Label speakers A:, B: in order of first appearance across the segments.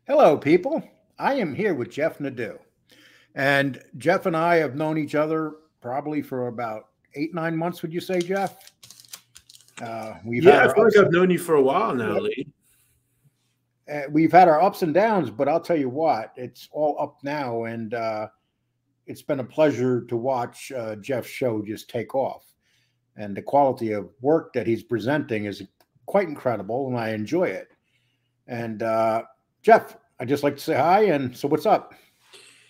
A: Hello, people. I am here with Jeff Nadu. And Jeff and I have known each other probably for about 8, 9 months, would you say, Jeff? We've had
B: Yeah, I
A: our
B: feel
A: ups
B: like I've known you for a while now, Lee.
A: we've had our ups and downs, but I'll tell you what, it's all up now, and it's been a pleasure to watch Jeff's show just take off. And the quality of work that he's presenting is quite incredible, and I enjoy it. And Jeff, I'd just like to say hi. And so, what's up?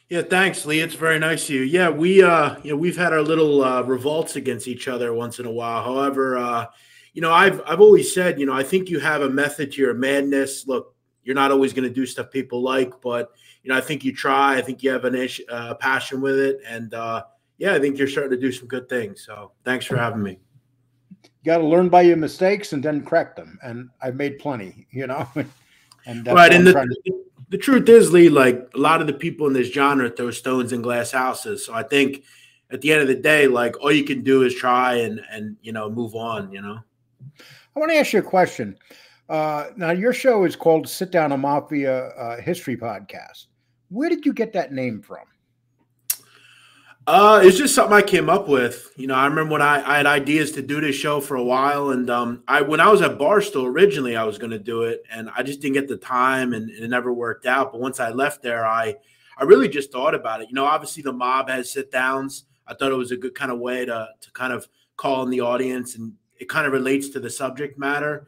B: Yeah, thanks, Lee. It's very nice of you. Yeah, we've had our little revolts against each other once in a while. However, I've always said, I think you have a method to your madness. Look, you're not always going to do stuff people like, but I think you try. I think you have a passion with it, and yeah, I think you're starting to do some good things. So, thanks for having me.
A: You got to learn by your mistakes and then correct them. And I've made plenty, and that's
B: Right, and
A: the
B: the truth is, Lee, like a lot of the people in this genre throw stones in glass houses. So I think at the end of the day, like all you can do is try and move on.
A: I want to ask you a question. Now, your show is called Sit Down, a Mafia History Podcast. Where did you get that name from?
B: It's just something I came up with. I remember when I had ideas to do this show for a while, and when I was at Barstool originally, I was going to do it, and I just didn't get the time, and it never worked out. But once I left there, I really just thought about it. Obviously the mob has sit downs. I thought it was a good kind of way to kind of call in the audience, and it kind of relates to the subject matter.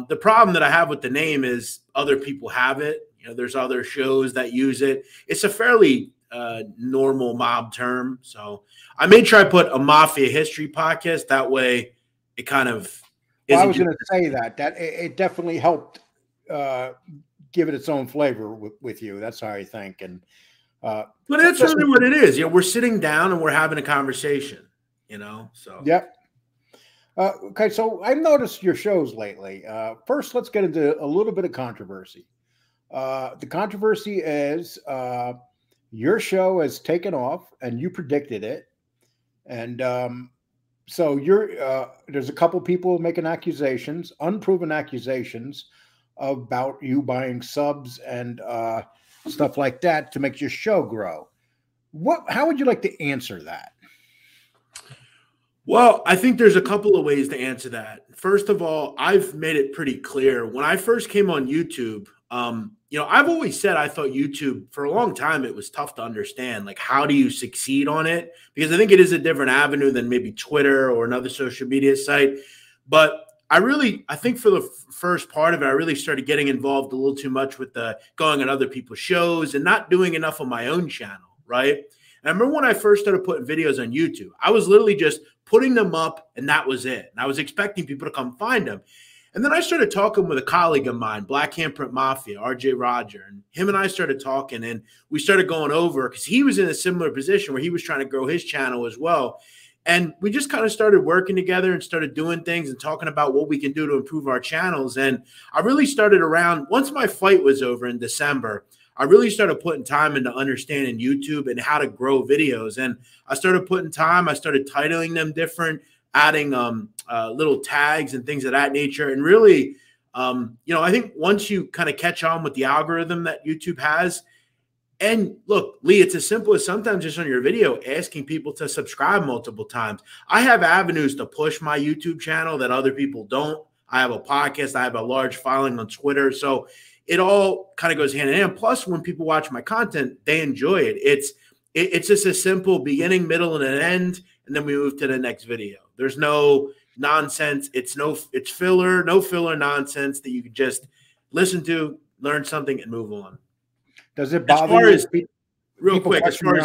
B: The problem that I have with the name is other people have it. There's other shows that use it. It's a fairly normal mob term. So I may try put a Mafia history podcast. That way it kind of
A: I was going to say that it definitely helped give it its own flavor with you. That's how I think. And
B: but that's really what it is. We're sitting down and we're having a conversation, so.
A: Yep. Okay, so I've noticed your shows lately. First, let's get into a little bit of controversy. The controversy is your show has taken off, and you predicted it. And so there's a couple people making accusations, unproven accusations, about you buying subs and stuff like that to make your show grow. How would you like to answer that?
B: Well, I think there's a couple of ways to answer that. First of all, I've made it pretty clear. When I first came on YouTube, I've always said I thought YouTube, for a long time, it was tough to understand. Like, how do you succeed on it? Because I think it is a different avenue than maybe Twitter or another social media site. But I think for the first part of it, I really started getting involved a little too much with the going on other people's shows and not doing enough on my own channel, right? And I remember when I first started putting videos on YouTube, I was literally just putting them up, and that was it. And I was expecting people to come find them. And then I started talking with a colleague of mine, Black Handprint Mafia, RJ Roger, and him and I started talking, and we started going over because he was in a similar position where he was trying to grow his channel as well. And we just kind of started working together and started doing things and talking about what we can do to improve our channels. And I really started once my fight was over in December, I really started putting time into understanding YouTube and how to grow videos. And I started putting time, I started titling them different, adding little tags and things of that nature. And really, I think once you kind of catch on with the algorithm that YouTube has, and look, Lee, it's as simple as sometimes just on your video, asking people to subscribe multiple times. I have avenues to push my YouTube channel that other people don't. I have a podcast. I have a large following on Twitter. So it all kind of goes hand in hand. Plus, when people watch my content, they enjoy it. It's just a simple beginning, middle, and an end, and then we move to the next video. There's no nonsense. It's filler, no filler nonsense that you can just listen to, learn something, and move on.
A: Does it bother you?
B: Real quick, as far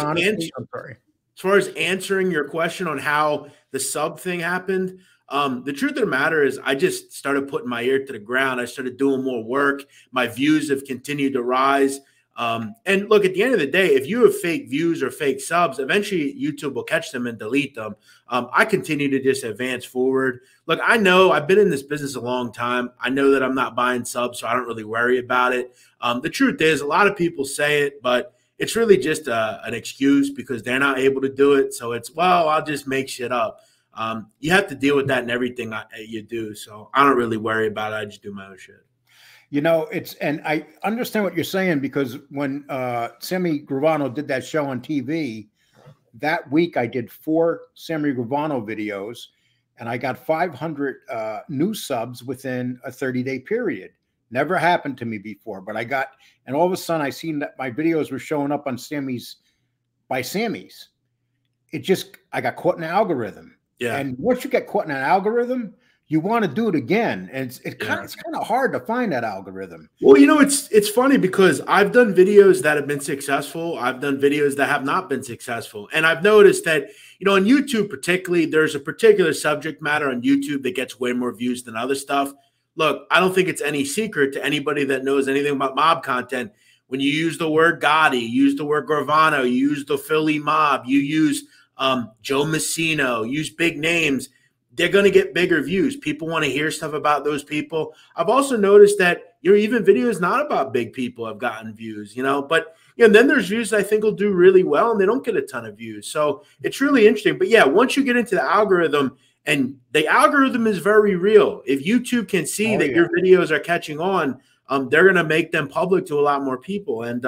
B: as answering your question on how the sub thing happened, the truth of the matter is I just started putting my ear to the ground. I started doing more work. My views have continued to rise. And look, at the end of the day, if you have fake views or fake subs, eventually YouTube will catch them and delete them. I continue to just advance forward. Look, I know I've been in this business a long time. I know that I'm not buying subs, so I don't really worry about it. The truth is, a lot of people say it, but it's really just an excuse because they're not able to do it. So it's, well, I'll just make shit up. You have to deal with that in everything you do. So I don't really worry about it. I just do my own shit.
A: and I understand what you're saying, because when Sammy Gravano did that show on TV, that week I did 4 Sammy Gravano videos, and I got 500 new subs within a 30-day period. Never happened to me before, but I got, and all of a sudden I seen that my videos were showing up on Sammy's. I got caught in an algorithm.
B: Yeah.
A: And once you get caught in an algorithm, you want to do it again. And it's kind of hard to find that algorithm.
B: Well, it's funny because I've done videos that have been successful. I've done videos that have not been successful. And I've noticed that, on YouTube particularly, there's a particular subject matter on YouTube that gets way more views than other stuff. Look, I don't think it's any secret to anybody that knows anything about mob content. When you use the word Gotti, you use the word Gravano, you use the Philly mob, you use Joe Messino, use big names, they're going to get bigger views. People want to hear stuff about those people. I've also noticed that, even videos not about big people have gotten views, but then there's views that I think will do really well and they don't get a ton of views. So it's really interesting. But yeah, once you get into the algorithm, and the algorithm is very real. If YouTube can see that your videos are catching on, they're going to make them public to a lot more people. And,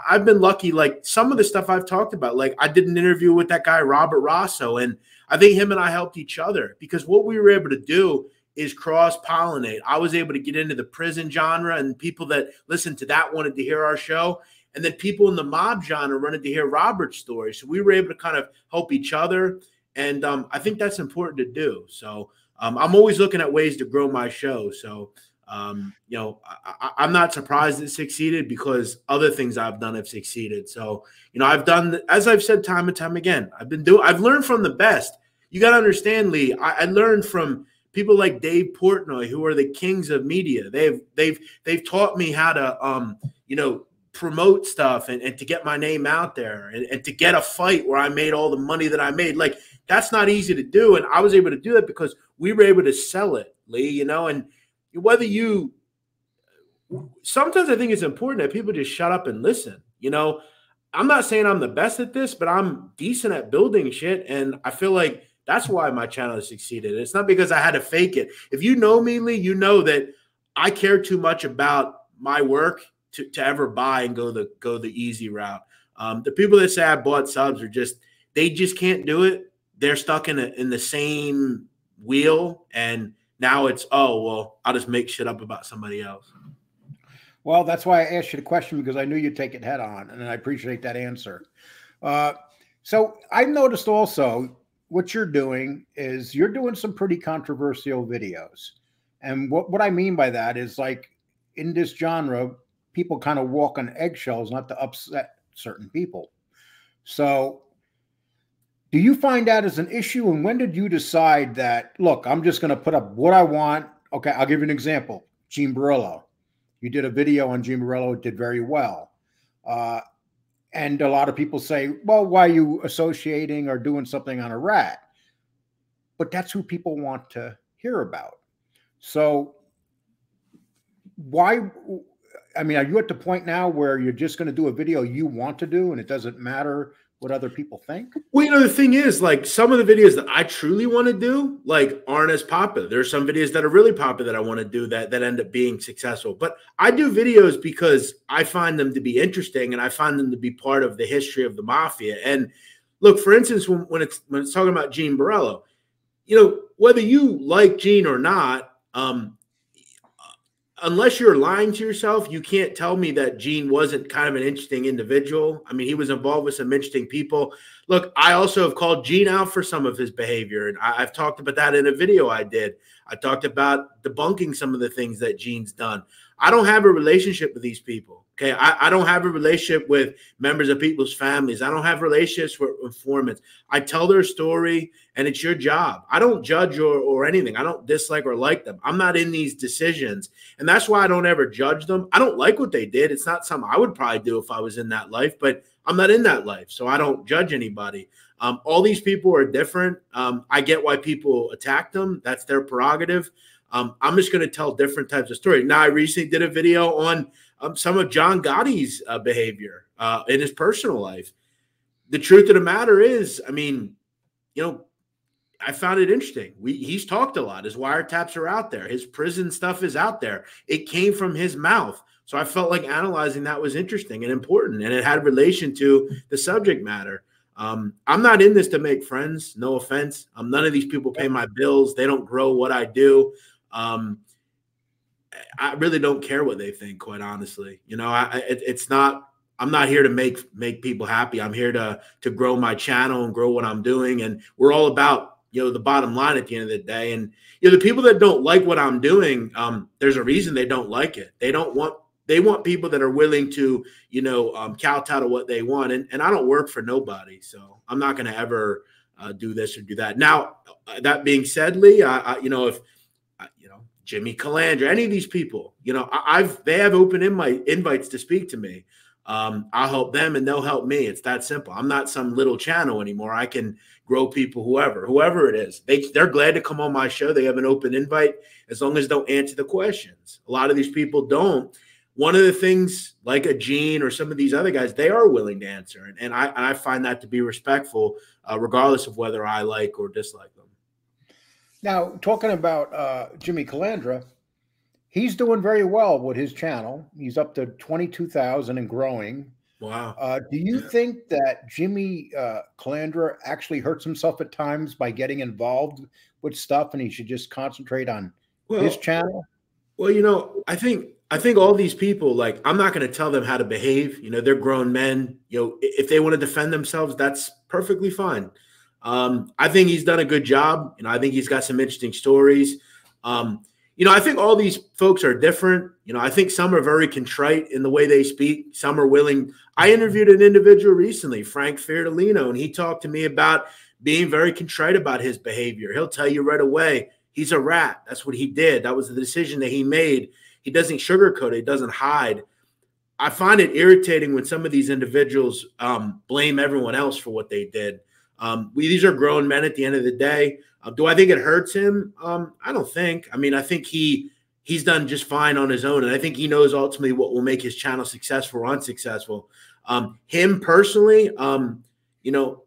B: I've been lucky, like some of the stuff I've talked about, like I did an interview with that guy, Robert Rosso, and I think him and I helped each other because what we were able to do is cross-pollinate. I was able to get into the prison genre, and people that listened to that wanted to hear our show. And then people in the mob genre wanted to hear Robert's story. So we were able to kind of help each other. And I think that's important to do. So I'm always looking at ways to grow my show. So, I'm not surprised it succeeded because other things I've done have succeeded. So, I've done, as I've said time and time again, I've learned from the best. You got to understand, Lee, I learned from people like Dave Portnoy, who are the kings of media. They've taught me how to, promote stuff and to get my name out there and to get a fight where I made all the money that I made. Like, that's not easy to do. And I was able to do that because we were able to sell it, Lee, and whether sometimes I think it's important that people just shut up and listen. I'm not saying I'm the best at this, but I'm decent at building shit. And I feel like that's why my channel has succeeded. It's not because I had to fake it. If you know me, Lee, you know that I care too much about my work to ever buy and go the easy route. The people that say I bought subs they just can't do it. They're stuck in the same wheel, and now it's, oh, well, I'll just make shit up about somebody else.
A: Well, that's why I asked you the question, because I knew you'd take it head on, and I appreciate that answer. So I've noticed also what you're doing is you're doing some pretty controversial videos. And what I mean by that is, like, in this genre, people kind of walk on eggshells not to upset certain people. So do you find that as an issue? And when did you decide that, look, I'm just going to put up what I want? Okay, I'll give you an example. Gene Barillo. You did a video on Gene Barillo. It did very well. And a lot of people say, well, why are you associating or doing something on a rat? But that's who people want to hear about. So why... I mean, are you at the point now where you're just going to do a video you want to do and it doesn't matter what other people think?
B: Well, the thing is, like, some of the videos that I truly want to do, like, aren't as popular. There are some videos that are really popular that I want to do that end up being successful. But I do videos because I find them to be interesting and I find them to be part of the history of the mafia. And look, for instance, when it's talking about Gene Barillo, whether you like Gene or not, unless you're lying to yourself, you can't tell me that Gene wasn't kind of an interesting individual. I mean, he was involved with some interesting people. Look, I also have called Gene out for some of his behavior, and I've talked about that in a video I did. I talked about debunking some of the things that Gene's done. I don't have a relationship with these people. Okay, I don't have a relationship with members of people's families. I don't have relationships with informants. I tell their story, and it's your job. I don't judge or anything. I don't dislike or like them. I'm not in these decisions, and that's why I don't ever judge them. I don't like what they did. It's not something I would probably do if I was in that life, but I'm not in that life, so I don't judge anybody. All these people are different. I get why people attack them. That's their prerogative. I'm just going to tell different types of stories. Now, I recently did a video on some of John Gotti's behavior in his personal life. The truth of the matter is, I mean, I found it interesting. He's talked a lot. His wiretaps are out there. His prison stuff is out there. It came from his mouth. So I felt like analyzing that was interesting and important, and it had relation to the subject matter. I'm not in this to make friends. No offense. None of these people pay my bills. They don't grow what I do. I really don't care what they think, quite honestly. You know, it's not. I'm not here to make people happy. I'm here to grow my channel and grow what I'm doing. And we're all about, you know, the bottom line at the end of the day. And, you know, the people that don't like what I'm doing, there's a reason they don't like it. They want people that are willing to, you know, kowtow to what they want. And I don't work for nobody. So I'm not going to ever do this or do that. Now, that being said, Lee, you know, if, you know, Jimmy Calandra, any of these people, you know, they have open invites to speak to me. I'll help them and they'll help me. It's that simple. I'm not some little channel anymore. I can grow people, whoever it is. They're glad to come on my show. They have an open invite as long as they don't answer the questions. A lot of these people don't. One of the things, like a Gene or some of these other guys, they are willing to answer. And I find that to be respectful, regardless of whether I like or dislike them.
A: Now, talking about Jimmy Calandra, he's doing very well with his channel. He's up to 22,000 and growing.
B: Wow.
A: Do you think that Jimmy Calandra actually hurts himself at times by getting involved with stuff, and he should just concentrate on his channel?
B: Well, you know, I think all these people, like, I'm not going to tell them how to behave. You know, they're grown men. You know, if they want to defend themselves, that's perfectly fine. I think he's done a good job. You know, I think he's got some interesting stories. You know, I think all these folks are different. You know, I think some are very contrite in the way they speak. Some are willing. I interviewed an individual recently, Frank Fiordolino, and he talked to me about being very contrite about his behavior. He'll tell you right away, he's a rat. That's what he did. That was the decision that he made. He doesn't sugarcoat it. He doesn't hide. I find it irritating when some of these individuals blame everyone else for what they did. These are grown men at the end of the day. Do I think it hurts him? I don't think. I mean, I think he's done just fine on his own, and I think he knows ultimately what will make his channel successful or unsuccessful. Him personally, you know,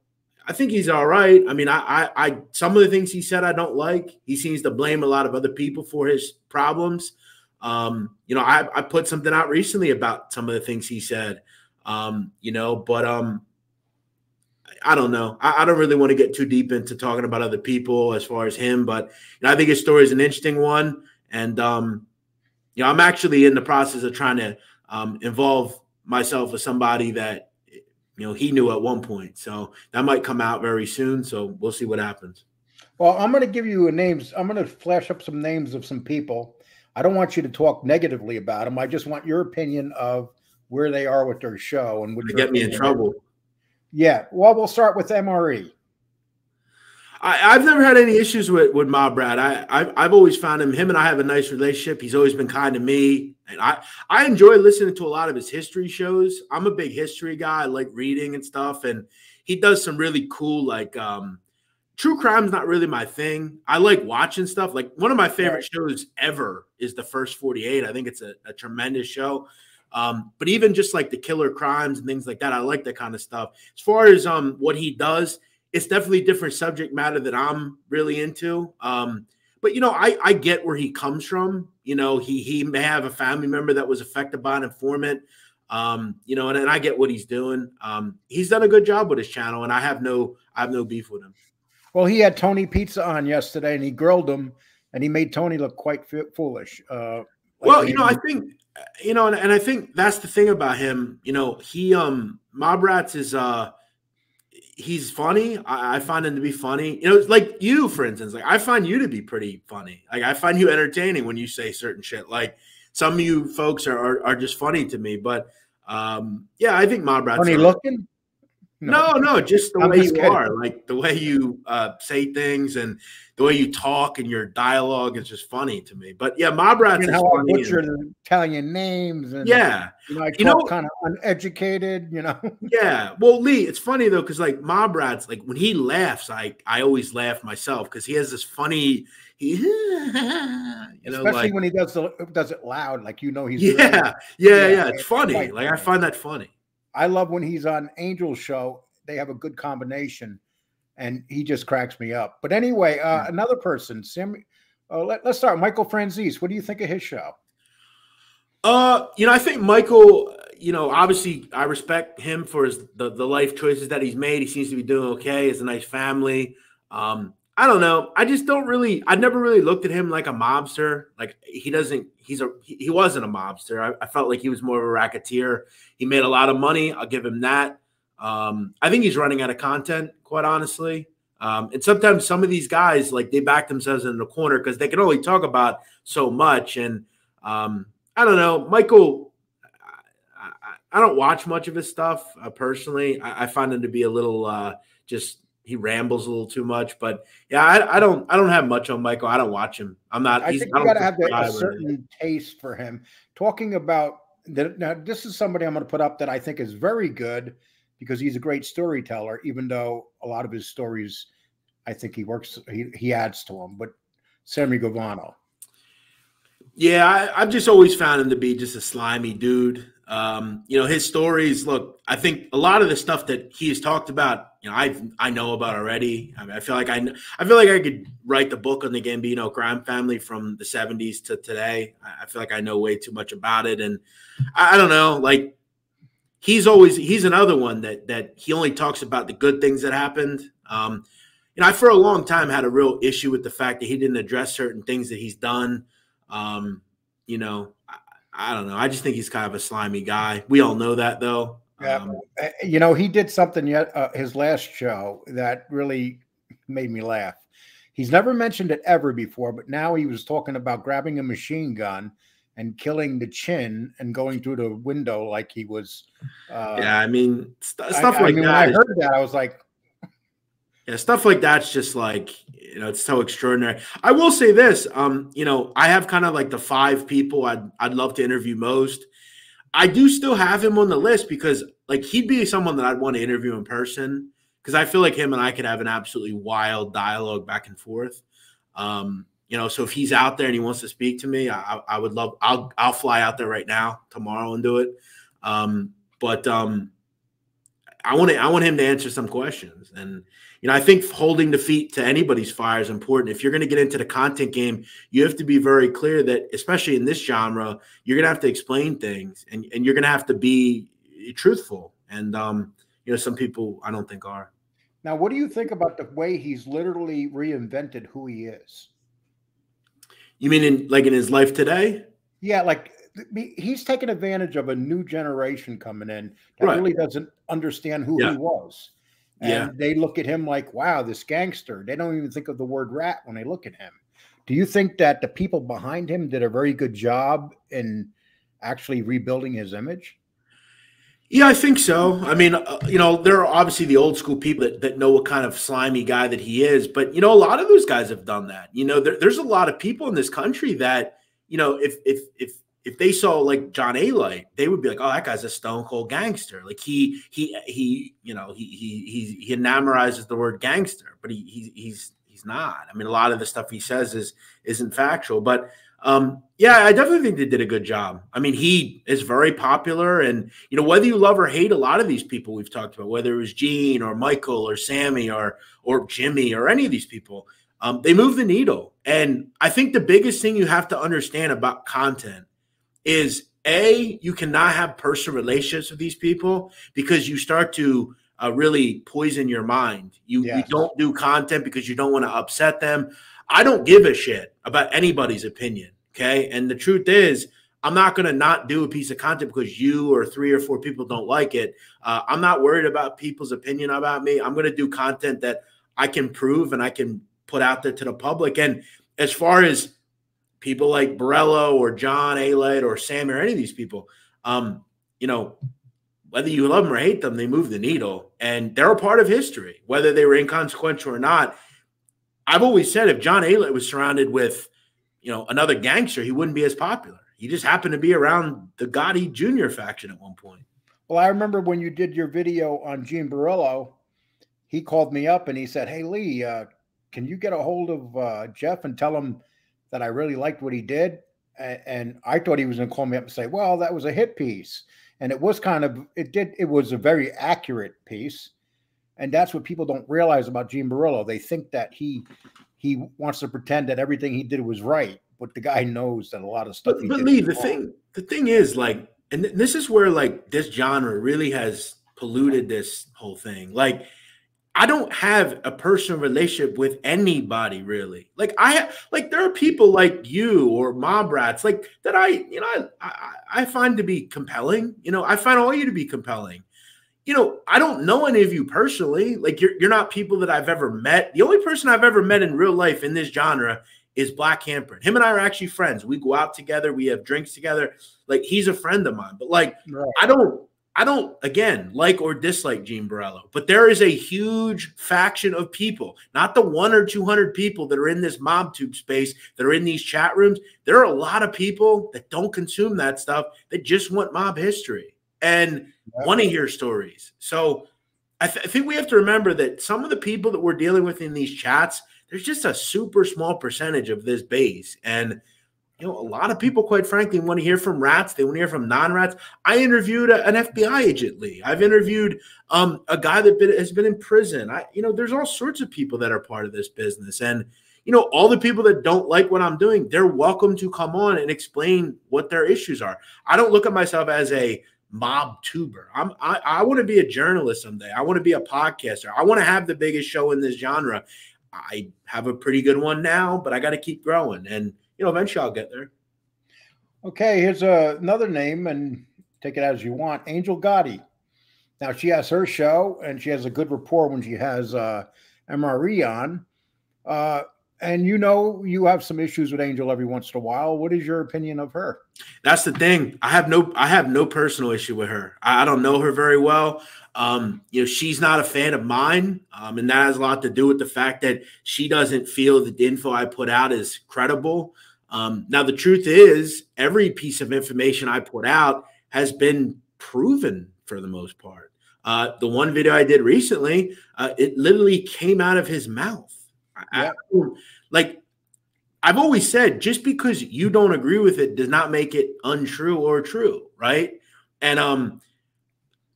B: I think he's all right. I mean, I some of the things he said I don't like. He seems to blame a lot of other people for his problems. You know, I put something out recently about some of the things he said. You know, but I don't know. I don't really want to get too deep into talking about other people as far as him, but you know, I think his story is an interesting one. And, you know, I'm actually in the process of trying to involve myself with somebody that, you know, he knew at one point. So that might come out very soon. So we'll see what happens.
A: Well, I'm going to give you names. I'm going to flash up some names of some people. I don't want you to talk negatively about them. I just want your opinion of where they are with their show and
B: get me in trouble.
A: Yeah. Well, we'll start with MRE.
B: I've never had any issues with Mob Rat. I've always found him and I have a nice relationship. He's always been kind to me. And I enjoy listening to a lot of his history shows. I'm a big history guy. I like reading and stuff. And he does some really cool, like, true crime's not really my thing. I like watching stuff. Like, one of my favorite shows ever is The First 48. I think it's a tremendous show. But even just like the killer crimes and things like that, I like that kind of stuff. As far as what he does, it's definitely a different subject matter that I'm really into. But, you know, I get where he comes from. You know, he may have a family member that was affected by an informant. You know, and I get what he's doing. He's done a good job with his channel, and I have no beef with him.
A: Well, he had Tony Pizza on yesterday, and he grilled him, and he made Tony look quite foolish.
B: Well, you know, I think, you know, and I think that's the thing about him. You know, he Mob Rats is he's funny. I find him to be funny. You know, like you, for instance. Like, I find you to be pretty funny. Like, I find you entertaining when you say certain shit. Like, some of you folks are just funny to me. But yeah, I think Mob Rats
A: funny looking.
B: No, just the way you are, like the way you say things and the way you talk and your dialogue is just funny to me. But yeah, Mob Rats is funny.
A: I butcher the Italian names and
B: yeah,
A: you know, I talk kind of uneducated, you know.
B: Yeah, well, Lee, it's funny though, because like Mob Rats, like when he laughs, I always laugh myself because he has this funny, you know,
A: especially
B: like,
A: when he does it loud, like, you know, he's
B: yeah, it's funny. Like, I find that funny.
A: I love when he's on Angel's show. They have a good combination. and he just cracks me up. But anyway, another person, Sam. Let's start. Michael Franzese. What do you think of his show?
B: I think Michael, obviously I respect him for the life choices that he's made. He seems to be doing okay. He has a nice family. I don't know. I just don't really, I never really looked at him like a mobster. Like he wasn't a mobster. I felt like he was more of a racketeer. He made a lot of money. I'll give him that. I think he's running out of content, quite honestly. And sometimes some of these guys, like they back themselves in the corner because they can only talk about so much. And, I don't know, Michael. I don't watch much of his stuff personally. I find him to be a little he rambles a little too much. But yeah, I don't have much on Michael. I don't watch him. I'm not.
A: I think you got to have a certain taste for him. Talking about that, now this is somebody I'm going to put up that I think is very good because he's a great storyteller. Even though a lot of his stories, I think he adds to them. But Sammy Gavano.
B: Yeah, I've just always found him to be just a slimy dude. His stories, look, I think a lot of the stuff that he has talked about, I know about already. I mean, I feel like I could write the book on the Gambino crime family from the 70s to today. I feel like I know way too much about it. And I don't know, like he's another one that he only talks about the good things that happened. I, for a long time, had a real issue with the fact that he didn't address certain things that he's done. I don't know. I just think he's kind of a slimy guy. We all know that, though.
A: Yeah, he did something his last show that really made me laugh. He's never mentioned it ever before, but now he was talking about grabbing a machine gun and killing the chin and going through the window like he was.
B: Yeah, I mean, stuff like that.
A: When I heard that, I was like,
B: yeah, stuff like that's just like, it's so extraordinary. I will say this, I have kind of like the 5 people I'd love to interview most. I do still have him on the list because like he'd be someone that I'd want to interview in person because I feel like him and I could have an absolutely wild dialogue back and forth. So if he's out there and he wants to speak to me, I would love. I'll fly out there right now tomorrow and do it. But I want him to answer some questions. And, I think holding the feet to anybody's fire is important. If you're going to get into the content game, you have to be very clear that, especially in this genre, you're going to have to explain things and you're going to have to be truthful. And, some people I don't think are.
A: Now, what do you think about the way he's literally reinvented who he is?
B: You mean in his life today?
A: Yeah, like he's taken advantage of a new generation coming in that really doesn't understand who he was. And they look at him like, wow, this gangster. They don't even think of the word rat when they look at him. Do you think that the people behind him did a very good job in actually rebuilding his image?
B: Yeah, I think so. I mean, there are obviously the old school people that know what kind of slimy guy that he is. But, a lot of those guys have done that. There's a lot of people in this country that, if they saw like John A. they would be like, oh, that guy's a stone cold gangster. Like he enamorizes the word gangster, but he's not. I mean, a lot of the stuff he says isn't factual, but I definitely think they did a good job. I mean, he is very popular, and whether you love or hate a lot of these people we've talked about, whether it was Gene or Michael or Sammy or Jimmy or any of these people, they move the needle. And I think the biggest thing you have to understand about content is you cannot have personal relationships with these people because you start to really poison your mind. You don't do content because you don't want to upset them. I don't give a shit about anybody's opinion. Okay. And the truth is, I'm not going to not do a piece of content because you or 3 or 4 people don't like it. I'm not worried about people's opinion about me. I'm going to do content that I can prove and I can put out there to the public. And as far as people like Borello or John A. or Sam or any of these people, whether you love them or hate them, they move the needle and they're a part of history, whether they were inconsequential or not. I've always said if John A. was surrounded with, another gangster, he wouldn't be as popular. He just happened to be around the Gotti Jr. faction at one point.
A: Well, I remember when you did your video on Gene Borello, he called me up and he said, hey, Lee, can you get a hold of Jeff and tell him that I really liked what he did? And I thought he was going to call me up and say, well, that was a hit piece. And it was it was a very accurate piece. And that's what people don't realize about Gene Barillo. They think that he wants to pretend that everything he did was right, but the guy knows that a lot of stuff
B: But
A: he did.
B: Lee, the thing is, like, and this is where like this genre really has polluted this whole thing. Like, I don't have a personal relationship with anybody really. Like there are people like you or mob rats like that I find to be compelling. You know, I find all you to be compelling. You know, I don't know any of you personally. Like you're not people that I've ever met. The only person I've ever met in real life in this genre is Black Handprint. Him and I are actually friends. We go out together. We have drinks together. Like he's a friend of mine. But like
A: Right.
B: I don't, again, like or dislike Gene Barillo, but there is a huge faction of people, not the 100 or 200 people that are in this mob tube space, that are in these chat rooms. There are a lot of people that don't consume that stuff, that just want mob history and want to hear stories. So I think we have to remember that some of the people that we're dealing with in these chats, there's just a super small percentage of this base. And you know, a lot of people, quite frankly, want to hear from rats. They want to hear from non-rats. I interviewed an FBI agent, Lee. I've interviewed a guy that has been in prison. You know, there's all sorts of people that are part of this business. And, you know, all the people that don't like what I'm doing, they're welcome to come on and explain what their issues are. I don't look at myself as a mob tuber. I want to be a journalist someday. I want to be a podcaster. I want to have the biggest show in this genre. I have a pretty good one now, but I got to keep growing. And you know, eventually I'll get there.
A: Okay, here's another name, and take it as you want. Angel Gotti. Now, she has her show, and she has a good rapport when she has MRE on. And you know, you have some issues with Angel every once in a while. What is your opinion of her?
B: That's the thing. I have no personal issue with her. I don't know her very well. You know, she's not a fan of mine. And that has a lot to do with the fact that she doesn't feel that the info I put out is credible. Now, the truth is, every piece of information I put out has been proven for the most part. The one video I did recently, it literally came out of his mouth. Yeah. Like I've always said, just because you don't agree with it does not make it untrue or true, right? And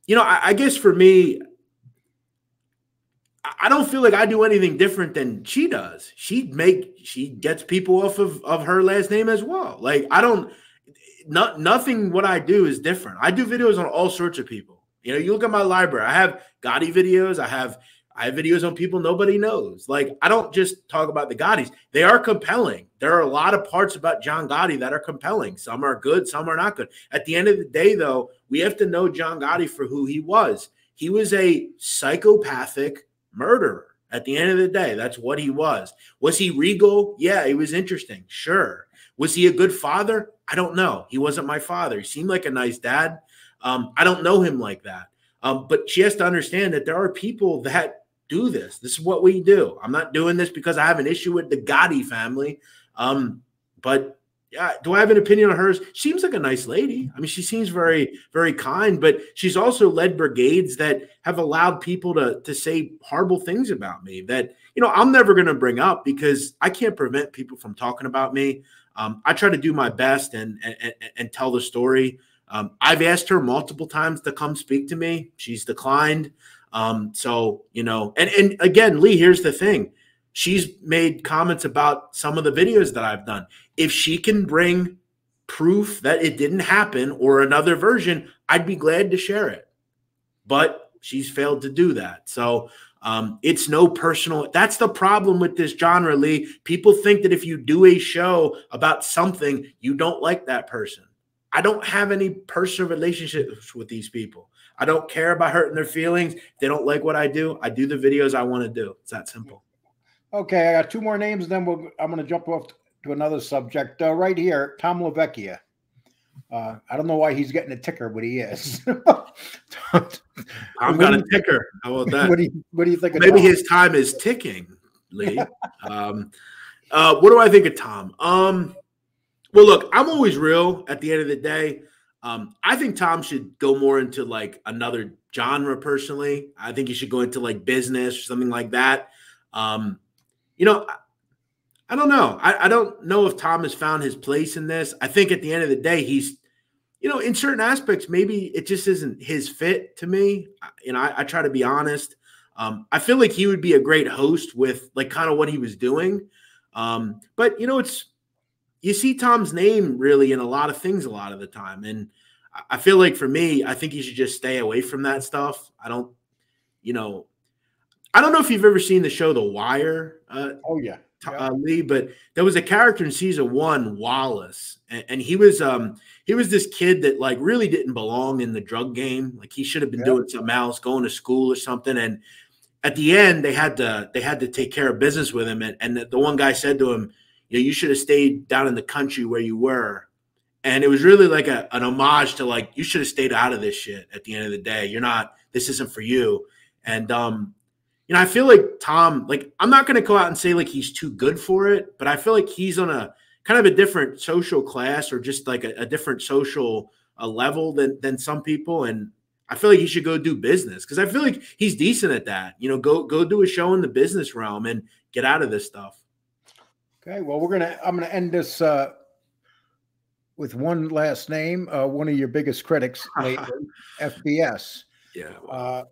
B: you know, I guess for me, I don't feel like I do anything different than she does. She gets people off of her last name as well. Like nothing what I do is different. I do videos on all sorts of people. You know, you look at my library. I have Gotti videos. I have videos on people nobody knows. Like, I don't just talk about the Gottis. They are compelling. There are a lot of parts about John Gotti that are compelling. Some are good, some are not good. At the end of the day, though, we have to know John Gotti for who he was. He was a psychopathic murderer. At the end of the day, that's what he was. Was he regal? Yeah, he was interesting. Sure. Was he a good father? I don't know. He wasn't my father. He seemed like a nice dad. I don't know him like that. But she has to understand that there are people that do this. This is what we do. I'm not doing this because I have an issue with the Gotti family. But yeah, do I have an opinion on hers? She seems like a nice lady. I mean, she seems very, very kind, but she's also led brigades that have allowed people to say horrible things about me that, you know, I'm never going to bring up because I can't prevent people from talking about me. I try to do my best and tell the story. I've asked her multiple times to come speak to me. She's declined. So, you know, and again, Lee, here's the thing. She's made comments about some of the videos that I've done. If she can bring proof that it didn't happen or another version, I'd be glad to share it. But she's failed to do that. So it's no personal. That's the problem with this genre, Lee. People think that if you do a show about something, you don't like that person. I don't have any personal relationships with these people. I don't care about hurting their feelings. If they don't like what I do the videos I want to do. It's that simple.
A: Okay, I got two more names, then I'm going to jump off to another subject. Right here, Tom Lavecchia. I don't know why he's getting a ticker, but he is.
B: I'm got a ticker. How about that?
A: What do you think of
B: Maybe
A: Tom?
B: His time is ticking, Lee. What do I think of Tom? Well, look, I'm always real at the end of the day. I think Tom should go more into like another genre personally. I think he should go into like business or something like that. You know, I don't know. I don't know if Tom has found his place in this. I think at the end of the day, he's, you know, in certain aspects, maybe it just isn't his fit to me. You know, I try to be honest. I feel like he would be a great host with like kind of what he was doing. But you know, you see Tom's name really in a lot of things a lot of the time. And I feel like for me, I think you should just stay away from that stuff. I don't know if you've ever seen the show The Wire.
A: Oh yeah.
B: Lee, but there was a character in season 1, Wallace, and he was this kid that like really didn't belong in the drug game. Like he should have been doing something else, going to school or something. And at the end, they had to take care of business with him. And the one guy said to him, you should have stayed down in the country where you were. And it was really like an homage to like, you should have stayed out of this shit at the end of the day. This isn't for you. And I feel like Tom, like, I'm not going to go out and say like he's too good for it, but I feel like he's on a kind of a different social class or just like a different social level than some people. And I feel like he should go do business because I feel like he's decent at that. Go do a show in the business realm and get out of this stuff.
A: Okay. Well, I'm going to end this with one last name. One of your biggest critics lately, FBS.
B: Yeah.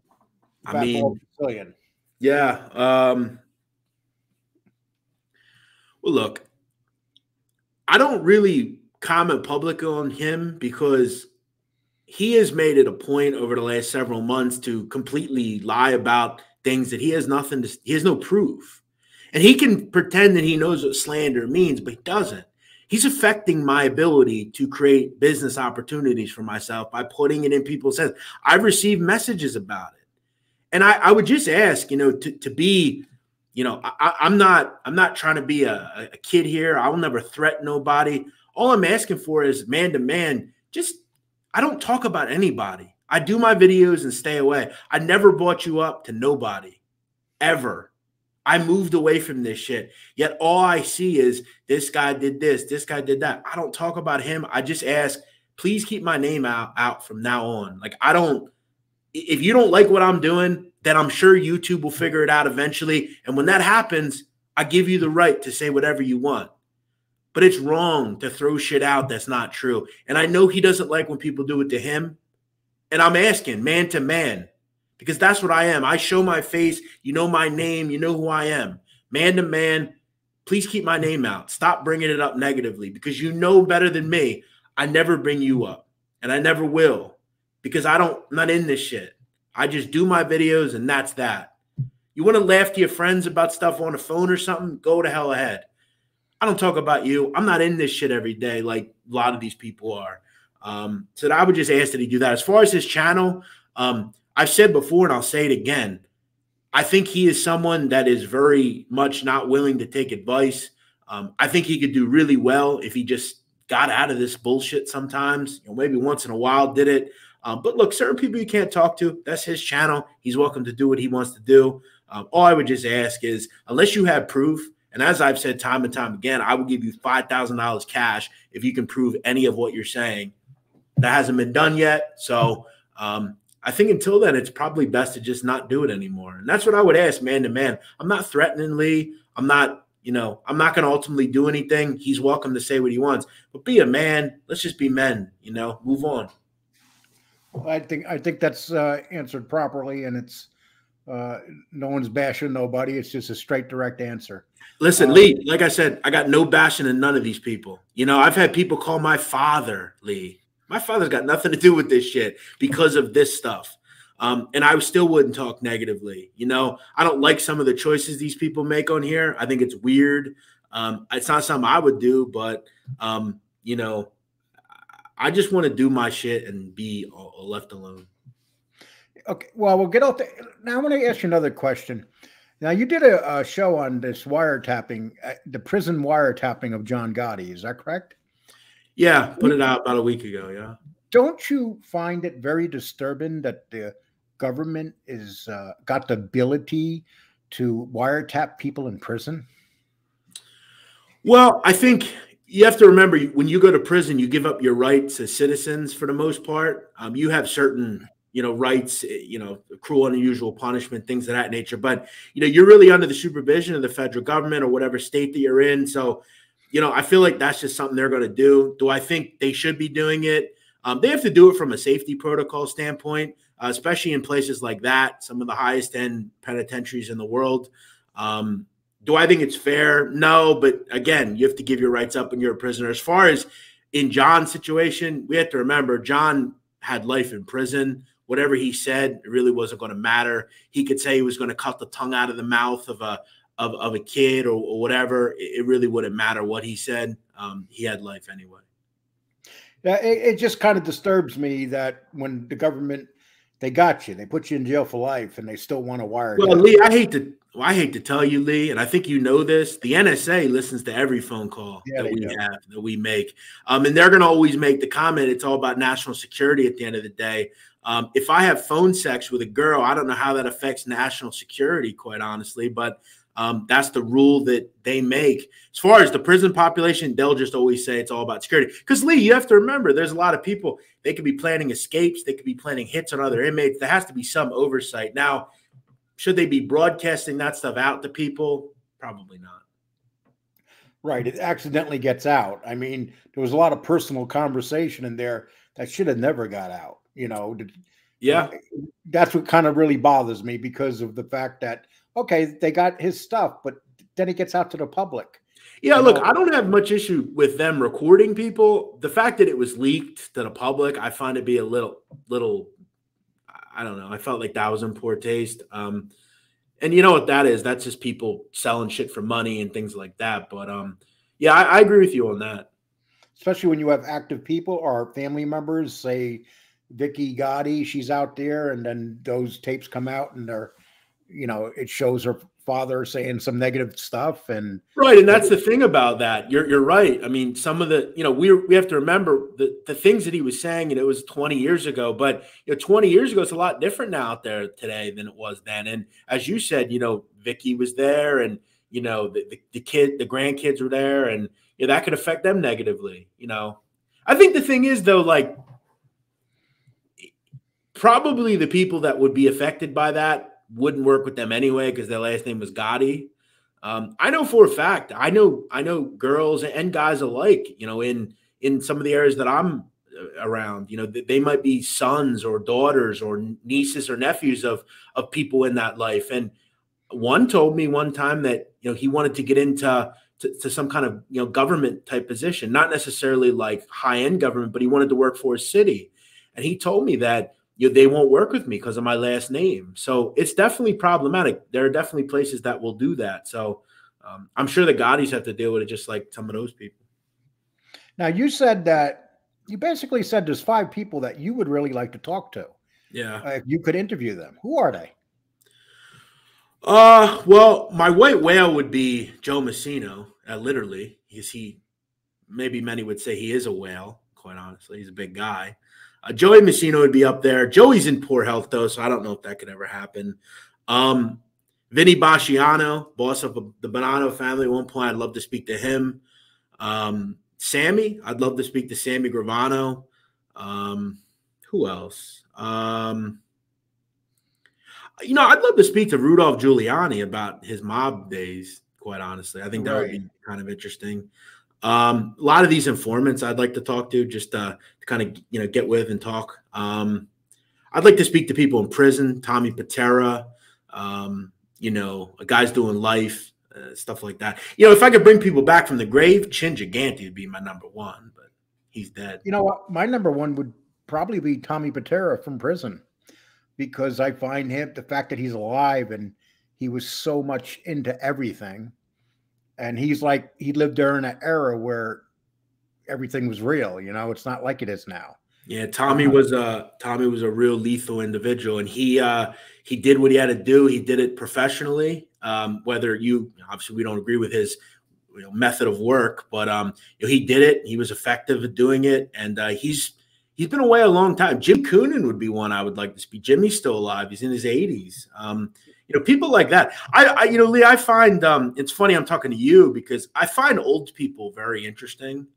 A: I mean, Brazilian.
B: Yeah. Well, look, I don't really comment publicly on him because he has made it a point over the last several months to completely lie about things that he has no proof. And he can pretend that he knows what slander means, but he doesn't. He's affecting my ability to create business opportunities for myself by putting it in people's heads. I've received messages about it. And I would just ask, to be, I'm not trying to be a kid here. I will never threaten nobody. All I'm asking for is man to man. I don't talk about anybody. I do my videos and stay away. I never brought you up to nobody, ever. I moved away from this shit. Yet all I see is this guy did this guy did that. I don't talk about him. I just ask, please keep my name out from now on. Like if you don't like what I'm doing, then I'm sure YouTube will figure it out eventually. And when that happens, I give you the right to say whatever you want. But it's wrong to throw shit out that's not true. And I know he doesn't like when people do it to him. And I'm asking man to man, because that's what I am. I show my face. You know my name. You know who I am. Man to man, please keep my name out. Stop bringing it up negatively because you know better than me. I never bring you up, and I never will. Because I'm not in this shit. I just do my videos and that's that. You want to laugh to your friends about stuff on the phone or something? Go to hell ahead. I don't talk about you. I'm not in this shit every day like a lot of these people are. So I would just ask that he do that. As far as his channel, I've said before and I'll say it again. I think he is someone that is very much not willing to take advice. I think he could do really well if he just got out of this bullshit sometimes. Maybe once in a while did it. But look, certain people you can't talk to, that's his channel. He's welcome to do what he wants to do. All I would just ask is, unless you have proof, and as I've said time and time again, I will give you $5,000 cash if you can prove any of what you're saying. That hasn't been done yet. So I think until then, it's probably best to just not do it anymore. And that's what I would ask man to man. I'm not threatening Lee. I'm not going to ultimately do anything. He's welcome to say what he wants. But be a man. Let's just be men, move on.
A: I think that's answered properly, and it's no one's bashing nobody. It's just a straight, direct answer.
B: Listen, Lee, like I said, I got no bashing in none of these people. I've had people call my father Lee. My father's got nothing to do with this shit because of this stuff. And I still wouldn't talk negatively. I don't like some of the choices these people make on here. I think it's weird. It's not something I would do, but I just want to do my shit and be left alone.
A: Okay. Well, we'll get out there. Now I want to ask you another question. Now you did a show on this wiretapping, the prison wiretapping of John Gotti. Is that correct?
B: Yeah. Put it out about a week ago. Yeah.
A: Don't you find it very disturbing that the government is got the ability to wiretap people in prison?
B: Well, I think you have to remember when you go to prison, you give up your rights as citizens for the most part. You have certain, rights, cruel and unusual punishment, things of that nature. But, you're really under the supervision of the federal government or whatever state that you're in. So, I feel like that's just something they're going to do. Do I think they should be doing it? They have to do it from a safety protocol standpoint, especially in places like that, some of the highest end penitentiaries in the world. Do I think it's fair? No, but again, you have to give your rights up when you're a prisoner. As far as in John's situation, we have to remember John had life in prison. Whatever he said, it really wasn't going to matter. He could say he was going to cut the tongue out of the mouth of a kid or whatever. It really wouldn't matter what he said. He had life anyway.
A: Yeah, it just kind of disturbs me that when the government, they got you, they put you in jail for life, and they still want to wire.
B: Well, Lee, I hate to tell you, Lee, and I think you know this. The NSA listens to every phone call that we make, and they're going to always make the comment. It's all about national security at the end of the day. If I have phone sex with a girl, I don't know how that affects national security, quite honestly, but that's the rule that they make. As far as the prison population, they'll just always say it's all about security. Because, Lee, you have to remember, there's a lot of people, they could be planning escapes, they could be planning hits on other inmates. There has to be some oversight. Now, should they be broadcasting that stuff out to people? Probably not.
A: Right. It accidentally gets out. I mean, there was a lot of personal conversation in there that should have never got out.
B: Yeah.
A: That's what kind of really bothers me, because of the fact that, okay, they got his stuff, but then it gets out to the public.
B: Yeah, look, I don't have much issue with them recording people. The fact that it was leaked to the public, I find it be a little, I don't know. I felt like that was in poor taste. And you know what that is? That's just people selling shit for money and things like that. But yeah, I agree with you on that.
A: Especially when you have active people or family members, say Vicky Gotti, she's out there, and then those tapes come out and they're, it shows her father saying some negative stuff. And
B: right. And that's the thing about that. You're right. I mean, some of the, we have to remember the things that he was saying, it was 20 years ago, but 20 years ago, it's a lot different now out there today than it was then. And as you said, Vicky was there, and, the grandkids were there, and that could affect them negatively. I think the thing is, though, like, probably the people that would be affected by that wouldn't work with them anyway, because their last name was Gotti. I know for a fact, I know girls and guys alike, in some of the areas that I'm around, they might be sons or daughters or nieces or nephews of people in that life. And one told me one time that, he wanted to get into some kind of, government type position, not necessarily like high end government, but he wanted to work for a city. And he told me that, they won't work with me because of my last name. So it's definitely problematic. There are definitely places that will do that. So I'm sure the Gottis have to deal with it just like some of those people.
A: Now, you basically said there's 5 people that you would really like to talk to.
B: Yeah.
A: If you could interview them. Who are they?
B: Well, my white whale would be Joe Messino, literally. Maybe many would say he is a whale, quite honestly. He's a big guy. Joey Messino would be up there. Joey's in poor health, though, so I don't know if that could ever happen. Vinny Basciano, boss of the Bonanno family at one point. I'd love to speak to him. Sammy, I'd love to speak to Sammy Gravano. Who else? I'd love to speak to Rudolph Giuliani about his mob days, quite honestly. I think that would be kind of interesting. A lot of these informants I'd like to talk to, just to kind of get with and talk. I'd like to speak to people in prison, Tommy Patera, guys doing life, stuff like that. If I could bring people back from the grave, Chin Gigante would be my number 1, but he's dead.
A: You know what? My number 1 would probably be Tommy Patera from prison, because I find the fact that he's alive and he was so much into everything. And he's like, he lived during an era where everything was real. It's not like it is now.
B: Yeah, Tommy was a real lethal individual, and he did what he had to do. He did it professionally. Whether obviously we don't agree with his method of work, but he did it. He was effective at doing it, and he's been away a long time. Jim Coonan would be one I would like to speak. Jimmy's still alive. He's in his 80s. People like that. Lee, I find it's funny I'm talking to you, because I find old people very interesting.